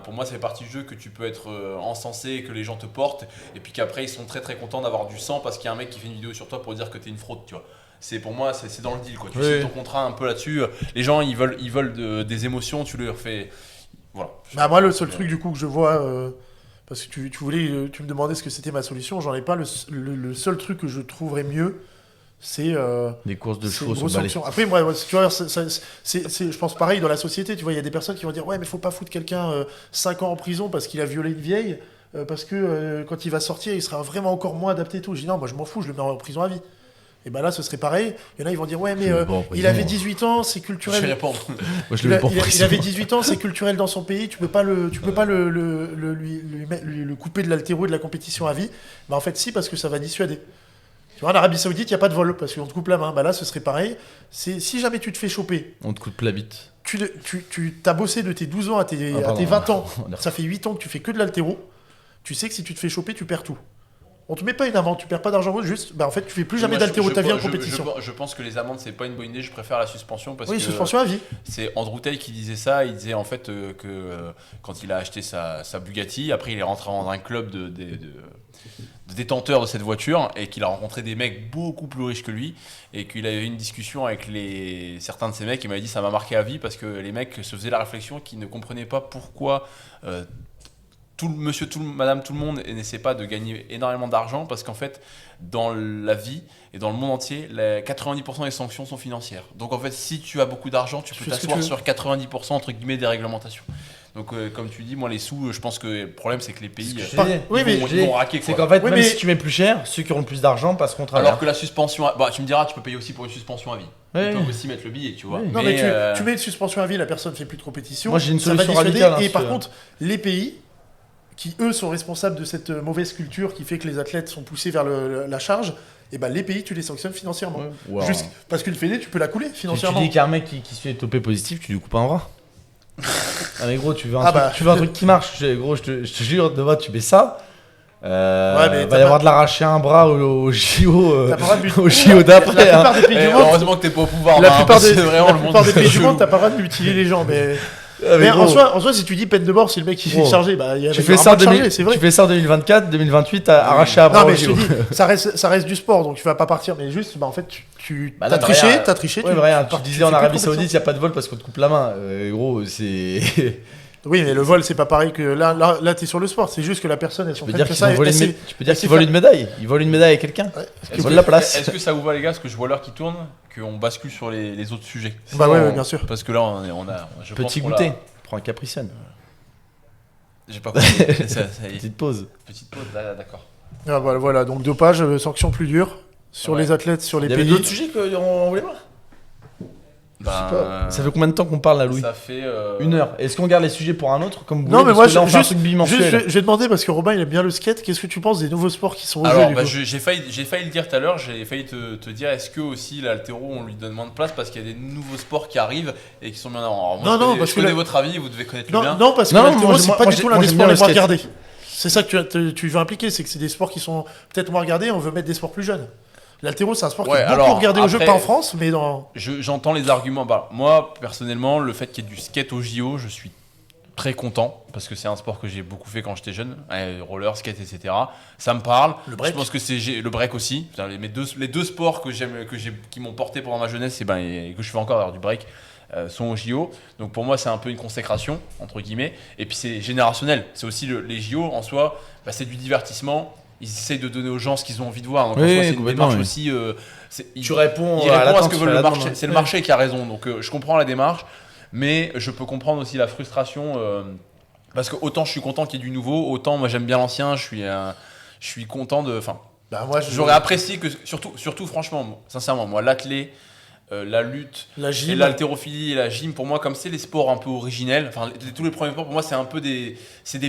pour moi, ça fait partie du jeu que tu peux être encensé, que les gens te portent, et puis qu'après ils sont très très contents d'avoir du sang parce qu'il y a un mec qui fait une vidéo sur toi pour dire que t'es une fraude, tu vois. Pour moi, c'est dans le deal, quoi. Tu Oui. signes ton contrat un peu là-dessus. Les gens, ils veulent des émotions, tu leur fais. Voilà. Bah, moi, le seul truc du coup que je vois, parce que tu me demandais ce que c'était ma solution, j'en ai pas. Le seul truc que je trouverais mieux, c'est des courses de c'est chevaux une sur grosse balai. sanction. Après, moi, tu vois, je pense pareil dans la société. Tu vois, il y a des personnes qui vont dire ouais, mais faut pas foutre quelqu'un 5 ans en prison parce qu'il a violé une vieille, parce que quand il va sortir, il sera vraiment encore moins adapté et tout. Je dis non, moi je m'en fous, je le mets en prison à vie. Et ben là, ce serait pareil. Il y en a, ils vont dire ouais, mais Je le mets pas en prison, il avait moi. 18 ans, c'est Je vais culturel. répondre. Moi, je Il, le a- mets pas en il a- il prison. avait 18 ans, c'est culturel dans son pays, tu peux pas le couper de l'haltéro et de la compétition à vie. Bah en fait si, parce que ça va dissuader. Tu vois, en Arabie Saoudite, il n'y a pas de vol, parce qu'on te coupe la main. Bah là, ce serait pareil. Si jamais tu te fais choper, On te coupe la bite. tu t'as bossé de tes 12 ans à tes, Ah, à pardon. tes 20 ans, On a- ça fait 8 ans que tu fais que de l'haltéro, tu sais que si tu te fais choper, tu perds tout. On te met pas une amende, tu perds pas d'argent, juste, bah en fait, tu fais plus jamais Moi, d'haltéro de ta vie en je- compétition. Je pense que les amendes, c'est pas une bonne idée. Je préfère la suspension parce Oui, que suspension à vie. c'est Andrew Tate qui disait ça. Il disait en fait quand il a acheté sa Bugatti, après il est rentré dans un club de détenteurs de cette voiture et qu'il a rencontré des mecs beaucoup plus riches que lui et qu'il avait eu une discussion avec certains de ces mecs. Il m'avait dit ça m'a marqué à vie parce que les mecs se faisaient la réflexion qu'ils ne comprenaient pas pourquoi madame, tout le monde n'essaie pas de gagner énormément d'argent parce qu'en fait, dans la vie et dans le monde entier, 90% des sanctions sont financières. Donc en fait, si tu as beaucoup d'argent, tu peux fais ce que t'asseoir tu veux. sur 90% entre guillemets des réglementations. Donc comme tu dis, moi les sous, je pense que le problème c'est que les pays, Ce que je Par- dis. oui, mais ils vont raquer C'est quoi. qu'en fait, Oui, même mais- si tu mets plus cher, ceux qui auront le plus d'argent passeront travers. Alors que la suspension, tu me diras, tu peux payer aussi pour une suspension à vie. Ouais. Ils peuvent aussi mettre le billet, tu vois. Oui. Non, mais tu mets une suspension à vie, la personne fait plus de compétition. Moi, j'ai une ça va solution dissuader. radicale, hein, Et par sur- contre, les pays qui, eux, sont responsables de cette mauvaise culture qui fait que les athlètes sont poussés vers la charge, et ben les pays, tu les sanctionnes financièrement. Ouais. Ou alors, Juste parce qu'une fédé, tu peux la couler tu financièrement. dis qu'un mec qui se fait toper positif, tu lui coupes un bras. Ah mais gros, tu veux un, Ah truc, bah. tu veux un truc qui marche. Gros, je te jure, demain tu mets ça. Ouais, mais va t'as y avoir pas- de l'arracher un bras au JO, T'as pas le droit de au JO d'après. La hein. plupart des pays Eh, du monde, heureusement que t'es pas au pouvoir. la Marin, plupart parce des, que vraiment, la le plupart monde des pays est du monde, chelou. t'as pas le droit de mutiler les gens. Mais Mais en gros, soi, si tu dis peine de mort, si le mec il est Gros, chargé, bah il y a tu fais ça c'est vrai. tu fais ça en 2024, 2028, t'as arraché à Non, bras mais au je te JO. dis, ça reste du sport, donc tu vas pas partir, mais juste, bah en fait, tu Bah t'as là, triché, Brian, t'as triché. Ouais, Brian, tu tu disais fais en plus de Arabie compétition. Saoudite, il n'y a pas de vol parce qu'on te coupe la main. Gros, c'est. Oui, mais le vol, c'est pas pareil que là t'es sur le sport, c'est juste que la personne, elle Tu peux s'entraîne dire que qu'ils ça. ont volé elle une sait- tu peux dire elle sait qu'ils volent faire- une médaille. Ils volent une médaille à quelqu'un. Ouais. Ils volent la place. Est-ce que ça vous va les gars, parce que je vois l'heure qui tourne, qu'on bascule sur les autres sujets? Bah ouais, bien sûr. Parce que là, je pense Petit qu'on goûter. l'a- Prends un capricène. J'ai pas compris. ça y est. Petite pause. Petite pause, là, d'accord. Ah, voilà, donc dopage, sanction plus dure sur Ouais. les athlètes, sur les Il y avait pays. d'autres sujets qu'on voulait voir. Ben, Ça fait combien de temps qu'on parle là, Louis? Ça fait 1 heure. Est-ce qu'on garde les sujets pour un autre comme vous Non, voulez, mais parce moi, que là, on fait un juste, truc bimensuel. je vais demander parce que Robin il aime bien le skate. Qu'est-ce que tu penses des nouveaux sports qui sont au Alors, jeu bah, du coup j'ai failli le dire tout à l'heure, j'ai failli te dire, est-ce que aussi l'haltéro, on lui donne moins de place parce qu'il y a des nouveaux sports qui arrivent et qui sont bien avant. Alors, moi, Non, je parce connais que votre avis, vous devez connaître le mien. Non, parce que Non, l'haltéro, moi, c'est moi, pas moi, du tout moi, l'un des j'aime sports bien les le moins skate. regardés. C'est ça que tu veux impliquer, c'est que c'est des sports qui sont peut-être moins regardés. On veut mettre des sports plus jeunes. L'haltéro, c'est un sport qui Ouais, est beaucoup alors, regardé au jeu, après- pas en France, mais dans. J'entends les arguments. Bah, moi, personnellement, le fait qu'il y ait du skate au JO, je suis très content parce que c'est un sport que j'ai beaucoup fait quand j'étais jeune. Roller, skate, etc. Ça me parle. Le break. Je pense que c'est le break aussi. Putain, les deux sports que j'aime, qui m'ont porté pendant ma jeunesse et que je fais encore d'ailleurs du break sont au JO. Donc pour moi, c'est un peu une consécration entre guillemets. Et puis c'est générationnel. C'est aussi les JO en soi. Bah, c'est du divertissement. Ils essayent de donner aux gens ce qu'ils ont envie de voir. Donc en Oui, soi, c'est une complètement, démarche oui. aussi. Tu réponds Il à répond à l'attente, ce que veut à le la marché. demande. C'est le marché qui a raison. Donc je comprends la démarche, mais je peux comprendre aussi la frustration parce que autant je suis content qu'il y ait du nouveau, autant moi j'aime bien l'ancien. Je suis content de. Enfin, Bah, moi, j'aurais apprécié que surtout franchement, sincèrement, moi l'athlé, la lutte, La et gym. l'haltérophilie et la gym, pour moi, comme c'est les sports un peu originels, enfin tous les premiers sports, pour moi, c'est un peu des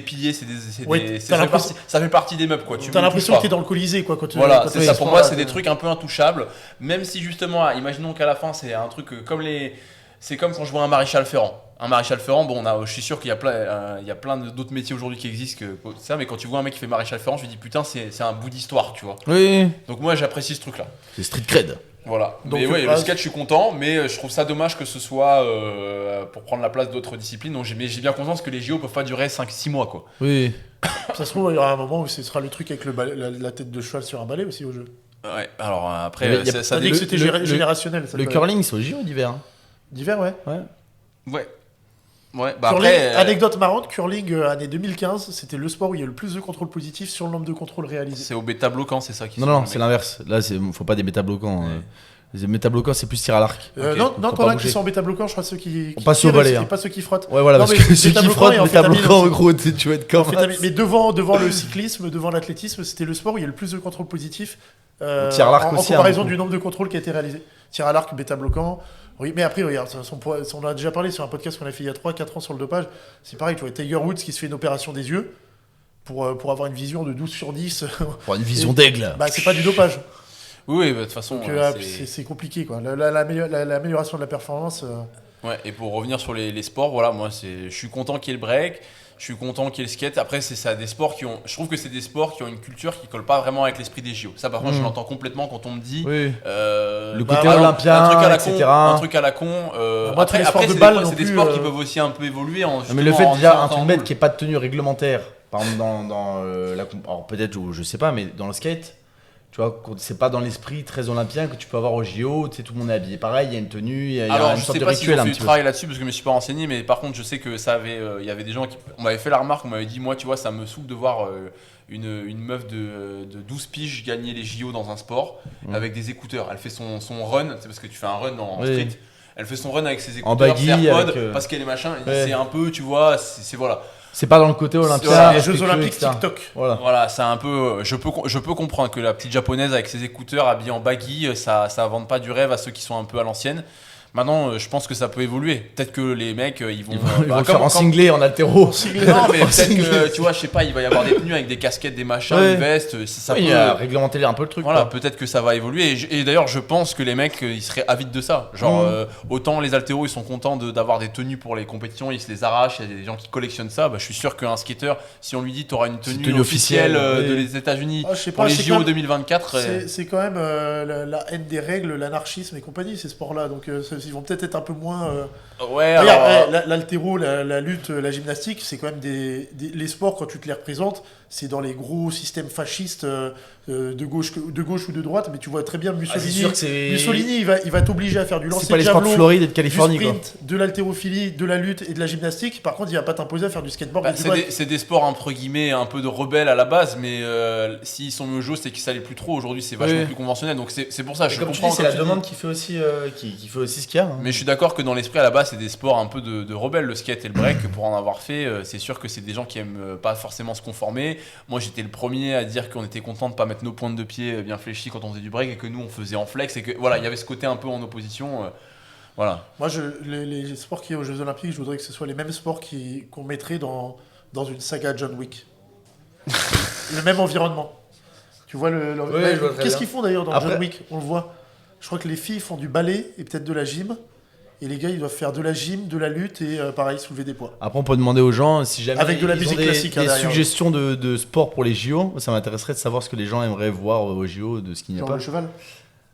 piliers, Oui, ça fait partie des meubles, quoi. T'as l'impression que t'es dans le Colisée, quoi. Quand Voilà, quand c'est t'es ça. ce Pour moi, sport-là, c'est des trucs un peu intouchables. Même si justement, imaginons qu'à la fin, c'est un truc c'est comme quand je vois un maréchal Ferrand. Un maréchal Ferrand, bon, je suis sûr qu'il y a plein d'autres métiers aujourd'hui qui existent que ça, mais quand tu vois un mec qui fait maréchal Ferrand, je me dis putain, c'est un bout d'histoire, tu vois. Oui, Donc moi, j'apprécie ce truc-là. c'est street cred. Voilà. Donc, Mais ouais, le bah, skate, je suis content, mais je trouve ça dommage que ce soit pour prendre la place d'autres disciplines. Donc j'ai bien conscience que les JO peuvent pas durer 5-6 mois, quoi. Oui. Ça se trouve, il y aura un moment où ce sera le truc avec la tête de cheval sur un balai aussi au jeu. Ouais. Alors après, Il y a- ça T'as dit que c'était le- générationnel. Ça Le peut- curling, c'est au JO d'hiver. hein. D'hiver, ouais. Ouais. Ouais. Bah Curling, après. anecdote marrante, curling année 2015, c'était le sport où il y a le plus de contrôles positifs sur le nombre de contrôles réalisés. C'est au bêta bloquant, c'est ça qui Non, sont non, les c'est mecs. l'inverse. Là, faut pas des méta-bloquants. Les méta-bloquants, c'est plus tir à l'arc. Ok. Non, Faut t'en pas as qui bouger. sont en bêta bloquant, je crois ceux qui On passe tirent au balai, et hein. pas ceux qui frottent. Ouais, voilà, Non, parce mais que ceux qui méta-bloquant frottent, et amphétamine méta-bloquants, aussi. en gros, tu vas être comme Mais devant le cyclisme, devant l'athlétisme, c'était le sport où il y a le plus de contrôles positifs. Tir à l'arc en aussi, comparaison hein, du du nombre de contrôles qui a été réalisé. Tir à l'arc, bêta bloquant. Oui, mais après, regarde, on en a déjà parlé sur un podcast qu'on a fait il y a 3-4 ans sur le dopage. C'est pareil, tu vois, Tiger Woods qui se fait une opération des yeux pour avoir une vision de 12 sur 10. Pour une vision d'aigle. Bah, c'est pas du dopage. Oui, bah, de toute façon. Donc, c'est- c'est compliqué, quoi. L'amélioration de la performance. Ouais, et pour revenir sur les sports, voilà, moi, je suis content qu'il y ait le break, je suis content qu'il y ait le skate. Après, c'est ça, des sports je trouve que c'est des sports qui ont une culture qui colle pas vraiment avec l'esprit des JO. Ça, par contre, je l'entends complètement quand on me dit. Oui. Le côté olympien, un truc à la etc. con, un truc à la con. Moi, tous les sports après de c'est balle des, non c'est des plus, sports qui peuvent aussi un peu évoluer. Mais le fait déjà, un truc truc bête qui est pas de tenue réglementaire, par exemple dans alors peut-être, je sais pas, mais dans le skate, tu vois, c'est pas dans l'esprit très olympien que tu peux avoir au JO, tu sais, tout le monde est habillé pareil, il y a une tenue, il y a Alors, une je sorte sais de pas si rituel ont un fait du petit peu. travail là-dessus parce que je me suis pas renseigné, mais par contre, je sais que il y avait des gens on m'avait fait la remarque, on m'avait dit, moi, tu vois, ça me saoule de voir une meuf de 12 piges gagner les JO dans un sport avec des écouteurs. Elle fait son run, c'est parce que tu fais un run en Oui. street. Elle fait son run avec ses écouteurs, En baggy, ses AirPods, avec, parce qu'elle est machin. ouais. C'est un peu, tu vois, c'est voilà. C'est pas dans le côté olympien. Voilà, Les Jeux respectueux, Olympiques etc. TikTok. Voilà. Voilà, c'est un peu. Je peux comprendre que la petite japonaise avec ses écouteurs habillée en baggy, ça vende pas du rêve à ceux qui sont un peu à l'ancienne. Maintenant, je pense que ça peut évoluer. Peut-être que les mecs, ils vont. Ils vont bah, le faire en singlé, en altéro. Non, mais peut-être que, tu vois, je sais pas, il va y avoir des tenues avec des casquettes, des machins, Ouais. des vestes. Ça Oui, peut. il a réglementé un peu le truc. Voilà, quoi. peut-être que ça va évoluer. Et d'ailleurs, je pense que les mecs, ils seraient avides de ça. Genre, autant les haltéros, ils sont contents d'avoir des tenues pour les compétitions, ils se les arrachent. Il y a des gens qui collectionnent ça. Bah, je suis sûr qu'un skater, si on lui dit, t'auras une C'est tenue officielle officielle, de oui. les États-Unis Ah, je sais pour pas, les c'est JO quand même- 2024. C'est quand même la haine des règles, l'anarchisme et compagnie, ces sports-là. Donc ils vont peut-être être un peu moins. Ouais, Regarde, alors. l'haltéro, la lutte, la gymnastique, c'est quand même les sports, quand tu te les représentes, c'est dans les gros systèmes fascistes de gauche ou de droite, mais tu vois très bien Mussolini. c'est sûr que c'est- Mussolini, il va t'obliger à faire du lancer C'est pas de les sports de javelot, Floride et de du Californie, quoi. sprint, de l'haltérophilie, de la lutte et de la gymnastique. Par contre, il va pas t'imposer à faire du skateboard. Bah, et du c'est break. c'est des sports entre guillemets un peu de rebelles à la base, mais s'ils sont mis au jeu, c'est que ça l'est plus trop. Aujourd'hui, c'est vachement Oui. plus conventionnel, donc c'est pour ça. Je Comme tu comprends dis, c'est comme la tu dis. demande qui fait aussi, qui fait aussi ce qu'il y a. hein. Mais je suis d'accord que dans l'esprit à la base, c'est des sports un peu de rebelles, le skate et le break. Que pour en avoir fait, c'est sûr que c'est des gens qui aiment pas forcément se conformer. Moi, j'étais le premier à dire qu'on était content de pas mettre nos pointes de pied bien fléchies quand on faisait du break et que nous on faisait en flex et que voilà, il y avait ce côté un peu en opposition. Voilà. Moi, les sports qui est aux Jeux Olympiques, je voudrais que ce soit les mêmes sports qu'on mettrait dans une saga John Wick. Le même environnement. Tu vois je vois très qu'est-ce bien. qu'ils font d'ailleurs dans Après- John Wick? On le voit. Je crois que les filles font du ballet et peut-être de la gym. Et les gars, ils doivent faire de la gym, de la lutte et pareil, soulever des poids. Après, on peut demander aux gens si jamais Avec de la ils musique ont des, classique, hein, des derrière. suggestions de sport pour les JO. Ça m'intéresserait de savoir ce que les gens aimeraient voir aux JO de ce qu'il n'y a Genre pas. le cheval.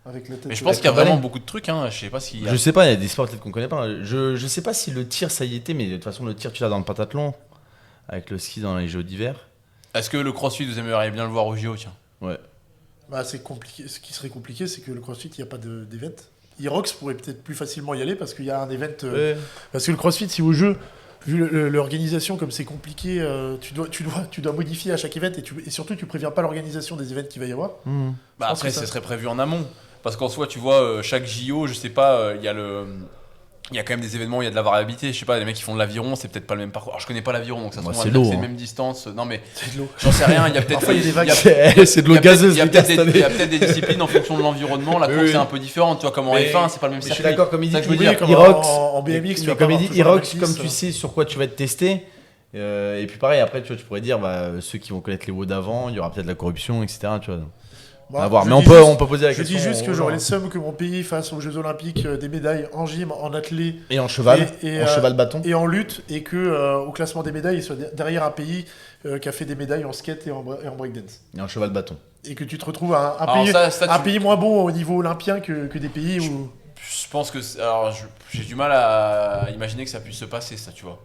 Avec la tête. Mais je pense qu'il y a vraiment beaucoup de trucs. Je sais pas s'il y a. Je sais pas, il y a des sports peut-être qu'on connaît pas. Je sais pas si le tir ça y était, mais de toute façon le tir tu l'as dans le pentathlon avec le ski dans les Jeux d'hiver. Est-ce que le crossfit, vous aimeriez bien le voir au JO, tiens? Ouais. Bah, c'est compliqué. Ce qui serait compliqué, c'est que le CrossFit, il n'y a pas d'event. Irox pourrait peut-être plus facilement y aller parce qu'il y a un event. Ouais. Parce que le CrossFit, si au jeu, vu l'organisation comme c'est compliqué, tu dois modifier à chaque event et surtout tu préviens pas l'organisation des events qu'il va y avoir. Mmh. Bah pense après, que ça- ce serait prévu en amont. Parce qu'en soi, tu vois, chaque JO, je sais pas, il y a quand même des événements où il y a de la variabilité. Je sais pas, les mecs qui font de l'aviron, c'est peut-être pas le même parcours. Alors, je connais pas l'aviron, donc ça se Bah, trouve, on c'est va dire que l'eau, c'est hein. les mêmes distances. Non, mais C'est de l'eau. j'en sais rien. Il y a peut-être Parfois, il y a des vagues. C'est de l'eau gazeuse il y a les gars, peut-être cette des, il y année. a peut-être des disciplines en fonction de l'environnement. La Oui, course oui. est un peu différente. Tu vois, comme en Mais- F1, c'est pas le même Mais je suis circuit. d'accord, comme il C'est dit, ça que je veux Oui, dire. comme Irox, en BMX, tu mais vas pas comme il avoir dit, toujours la Irox, même comme piste. tu sais sur quoi tu vas te tester. Et puis pareil, après, tu vois, tu pourrais dire, ceux qui vont connaître les WOD d'avant, il y aura peut-être de la corruption, etc. Tu vois. Bah, À voir. je Mais on dis peut, juste- on peut poser la Je question. dis juste que aux j'aurais gens. les sommes que mon pays fasse aux Jeux Olympiques des médailles en gym, en athlée Et en cheval, et, en cheval bâton. et en lutte, et que au classement des médailles, il soit derrière un pays qui a fait des médailles en skate et en breakdance. Et en cheval bâton. Et que tu te retrouves à un Alors pays, ça, un tu- pays moins bon au niveau olympien que des pays où... Je pense que. Alors, j'ai du mal à imaginer que ça puisse se passer, ça, tu vois.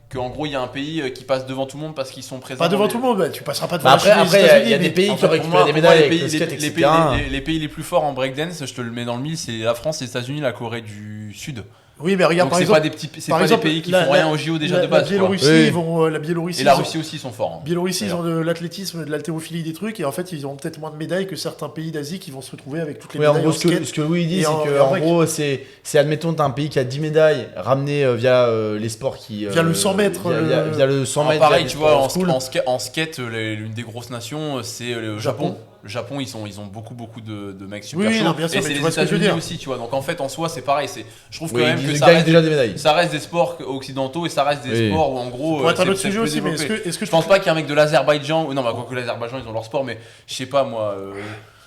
Qu'en gros, il y a un pays qui passe devant tout le monde parce qu'ils sont présents. Pas devant dans tout le monde, bah, tu passeras pas devant Bah la Chine et les après, il y a États-Unis, des mais- pays En qui fait, ont pour récupéré moi, des pour moi, médailles avec le skate, etc. les pays les plus forts en breakdance, je te le mets dans le mille, c'est la France, les États-Unis, la Corée du Sud. Oui, mais regarde, Donc par c'est exemple, pas des petits, c'est par pas exemple, des pays qui la- font rien au JO déjà la de base. La Biélorussie, Oui. ils vont, la Biélorussie, Et la ils ont- Russie aussi, ils sont forts. Biélorussie, ils D'ailleurs. ont de l'athlétisme, de l'haltérophilie, des trucs, et en fait, ils ont peut-être moins de médailles que certains pays d'Asie qui vont se retrouver avec toutes les Oui, en médailles gros, en skate. ce que Louis dit, et c'est en- que et en en break. gros, c'est admettons, t'as un pays qui a 10 médailles ramenées via les sports qui. Via le 100 mètres, Via le 100 Alors, mètres. pareil, via tu les vois, sports school. en skate, l'une des grosses nations, c'est le Japon. Le Japon, ils ont beaucoup de mecs super Oui, chauds. non, bien sûr, et mais c'est tu les vois ce que je veux États-Unis dire. aussi, tu vois. Donc en fait, en soi, c'est pareil. Je trouve Oui, quand même ils que gagnent déjà des médailles. ça reste des sports occidentaux et ça reste des Oui. sports où en gros. Pour être un c'est- autre c'est sujet peu aussi, mais développé. est-ce que Je pense pas qu'il y ait un mec de l'Azerbaïdjan, ou non, bah, quoique l'Azerbaïdjan, ils ont leur sport, mais je sais pas moi.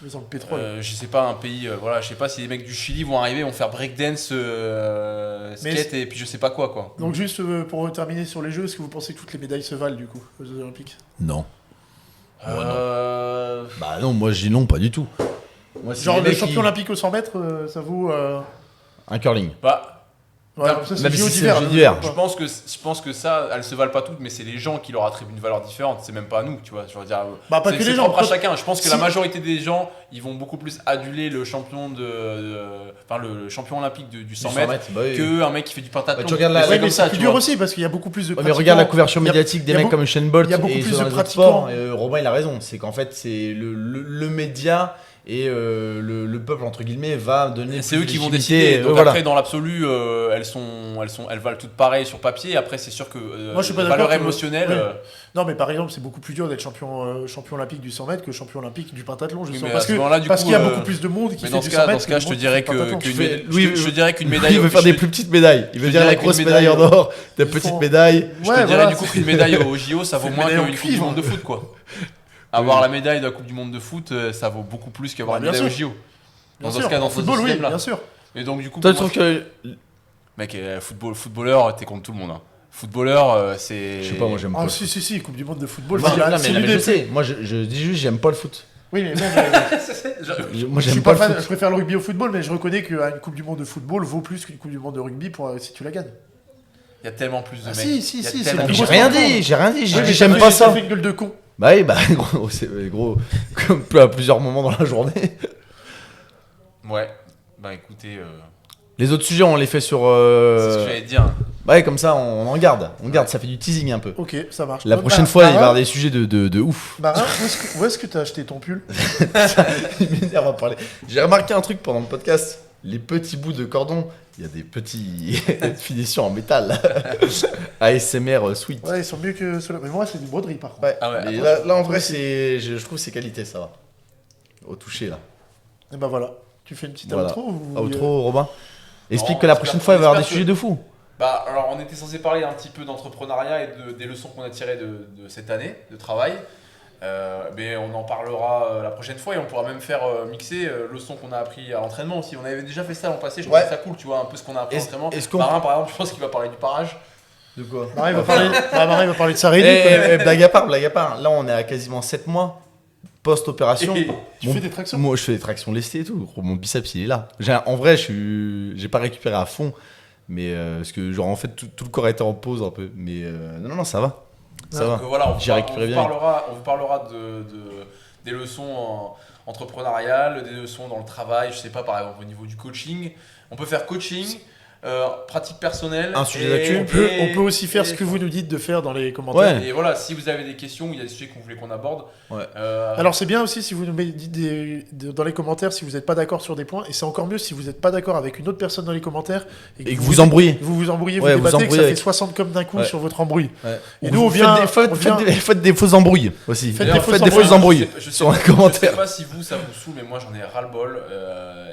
Ils ont le pétrole. Je sais pas, un pays, voilà, je sais pas si les mecs du Chili vont arriver, vont faire breakdance, skate et puis je sais pas quoi. Donc juste pour terminer sur les Jeux, est-ce que vous pensez que toutes les médailles se valent du coup aux Jeux Olympiques? Non. Euh, Bah non, moi je dis non, pas du tout. Moi, c'est Genre les le mecs champion qui- olympique au 100 mètres, ça vaut... Un curling. Bah, Ouais, Même ça, c'est même JO si c'est d'hiver, JO hein. d'hiver. je pense que ça, elles se valent pas toutes, mais c'est les gens qui leur attribuent une valeur différente. C'est même pas à nous, tu vois. Je veux dire, Bah, pas c'est que les c'est gens, propre à toi- chacun. Je pense que si- la majorité des gens, ils vont beaucoup plus aduler le champion enfin le champion olympique du 100 mètres bah oui. que un mec qui fait du pentathlon. Bah, tu regardes la- Mais Ouais, c'est mais comme c'est ça, plus tu dur vois. aussi parce qu'il y a beaucoup plus de Ouais, mais pratiquants. regarde la couverture Il y a- médiatique des il y a mecs beaucoup- comme Usain Bolt il y a beaucoup et plus ceux de dans les autres pratiquants. sports. Robin, il a raison. C'est qu'en fait, c'est le média et le peuple, entre guillemets, va donner. C'est plus eux qui vont légitimité, décider. Donc voilà. après, dans l'absolu, elles valent toutes pareilles sur papier. Après, c'est sûr que Moi, je suis pas la valeur d'accord que- émotionnelle. ouais. Non, mais par exemple, c'est beaucoup plus dur d'être champion olympique du 100 mètres que champion olympique du pentathlon, justement. mais à parce ce que moment-là, du parce coup, qu'il y a beaucoup plus de monde qui Mais fait dans du ce 100 cas, mètres je te que de dirais monde qui fait du pentathlon. je dirais qu'une médaille. Lui, il veut faire des plus petites médailles. Il veut je dire la dirais qu'une grosse médaille en médaille or, des petites font- médailles. Je Ouais, te dirais voilà, du coup c'est- qu'une médaille au JO, ça vaut C'est une moins médaille en qu'une Coupe du cuivre. Monde de foot, quoi. Avoir la médaille de la Coupe du Monde de foot, ça vaut beaucoup plus qu'avoir Bah, une bien médaille au sûr. JO. Bien Dans sûr, ce cas, dans en ce football, oui, système-là. bien sûr. Et donc, du coup, Toi, tu pour trouves moi, que. mec, footballeur, t'es contre tout le monde. Hein. Footballeur, c'est. Je sais pas, moi j'aime pas. Ah, le si, foot. si, si, Coupe du Monde de football. Non, c'est la- mais c'est non, mais l'une je des- sais. Moi, je dis juste, j'aime pas le foot. Oui, mais même, Moi, je suis j'aime pas pas fan, le je foot. préfère le rugby au football, mais je reconnais qu'une Coupe du Monde de football vaut plus qu'une Coupe du Monde de rugby si tu la gagnes. Il y a tellement plus de Ah, mecs. si, si, Il y a si, c'est tellement le Mais plus j'ai gros rien sport du dit, monde. j'ai rien dit, j'ai Oui, dit mais j'aime fait- pas ça ça. fait une gueule de con. Bah oui, bah gros, gros, comme à plusieurs moments dans la journée. Ouais. Bah écoutez, Les autres sujets, on les fait sur. c'est ce que j'allais dire. Ouais, comme ça, on en garde. On garde, ça fait du teasing un peu. Ok, ça marche. La Bah, prochaine fois, il va y Marin, avoir des sujets de ouf. Marin, où est-ce que t'as acheté ton pull? Il m'énerve à parler. J'ai remarqué un truc pendant le podcast. Les petits bouts de cordon, il y a des petits finitions en métal. ASMR sweet. Ouais, ils sont mieux que ceux-là. Mais moi, c'est du broderie par contre. Ouais. Ah ouais, Mais attention. là, en vrai, je trouve c'est qualité, ça va. Au toucher là. Et bah voilà. Tu fais une petite Voilà. outro ou... Outro, Robin. Explique Non, que la j'espère- prochaine fois, il va y avoir des j'espère sujets que- de fou. Bah, alors on était censé parler un petit peu d'entrepreneuriat et des leçons qu'on a tirées de cette année de travail. Mais on en parlera la prochaine fois et on pourra même faire mixer leçons qu'on a appris à l'entraînement aussi. On avait déjà fait ça l'an passé, je Ouais. trouvais ça cool, tu vois, un peu ce qu'on a appris à l'entraînement. Est-ce qu'on. Marin, par exemple, je pense qu'il va parler du parage. De quoi Marin, il va parler... Marin, il va parler de sa réduc. Blague à part, blague à part. Là, on est à quasiment 7 mois post-opération. Et- Tu fais des tractions? Moi, je fais des tractions lestées et tout. Gros, mon biceps, il est là. En vrai, j'ai pas récupéré à fond. Mais parce que, genre, en fait, tout le corps était en pause un peu. Mais non, ça va. Ça va. Donc, voilà, J'ai récupéré bien. on vous parlera des leçons entrepreneuriales, des leçons dans le travail, je sais pas, par exemple au niveau du coaching. On peut faire coaching, pratique personnelle. Un sujet et- d'actu. On peut aussi faire et- ce que vous nous dites de faire dans les commentaires. Ouais. Et voilà, si vous avez des questions ou il y a des sujets que vous voulez qu'on aborde. Ouais. Alors c'est bien aussi si vous nous dites dans les commentaires si vous n'êtes pas d'accord sur des points, et c'est encore mieux si vous n'êtes pas d'accord avec une autre personne dans les commentaires Et que vous embrouillez. vous embrouillez, Ouais, vous vous débattez, que embrouillez ça avec- fait 60 comme d'un coup Ouais. sur votre embrouille. Ouais. Et nous, on vient- Faites des fausses embrouilles aussi. Faites D'ailleurs, des fausses embrouilles Je sais sur un pas- Je commentaire. sais pas si vous ça vous saoule, mais moi j'en ai ras-le-bol.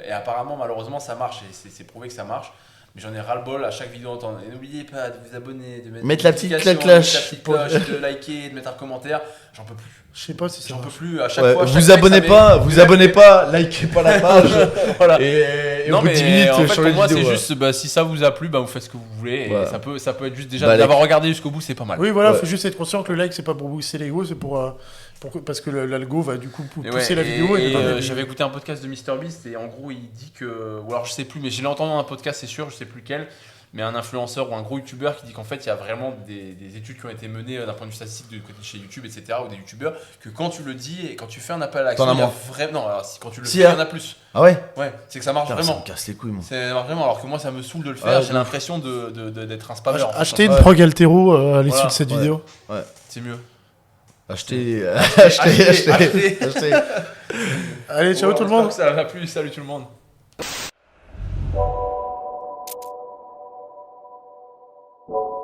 Et apparemment, malheureusement, ça marche. Et c'est prouvé que ça marche. Mais j'en ai ras-le-bol à chaque vidéo entendre. Et n'oubliez pas de vous abonner, de mettre Mettre une la petite notification, cloche. de mettre la petite cloche, de liker, de mettre un commentaire. J'en peux plus. Je sais pas si ça J'en peux marche. plus. À chaque Ouais, fois, chaque vous mec, abonnez ça pas, met- vous abonnez pas, likez pas la page. Voilà. Et Non au bout de 10 mais minutes, en fait changez pour de moi vidéo, c'est ouais. juste bah, si ça vous a plu bah vous faites ce que vous voulez et Ouais. ça peut être juste déjà Bah, d'avoir regardé jusqu'au bout c'est pas mal. Oui voilà, Ouais. faut juste être conscient que le like c'est pas pour booster l'ego, c'est parce que l'algo va du coup Et pousser ouais, la vidéo et, et, nous donner des- j'avais écouté un podcast de MrBeast et en gros il dit que ou alors je sais plus mais je l'ai entendu dans un podcast c'est sûr je sais plus lequel mais un influenceur ou un gros youtubeur qui dit qu'en fait il y a vraiment des études qui ont été menées d'un point de vue statistique de côté de chez YouTube etc ou des youtubeurs que quand tu le dis et quand tu fais un appel à l'action T'en as il y a moins. vraiment non alors quand tu le Si, fais il y hein. en a plus Ah ouais. ouais c'est que ça marche Putain, ça vraiment me casse les couilles, moi. c'est marche vraiment alors que moi ça me saoule de le faire Ouais, j'ai de l'impression d'être un spammer en fait. Acheter une Ouais. prog altéro à l'issue Voilà, de cette ouais. vidéo. c'est mieux Achetez, Achetez. achetez. Allez, ciao Bon, tout le j'espère monde. que ça va plus salut tout le monde You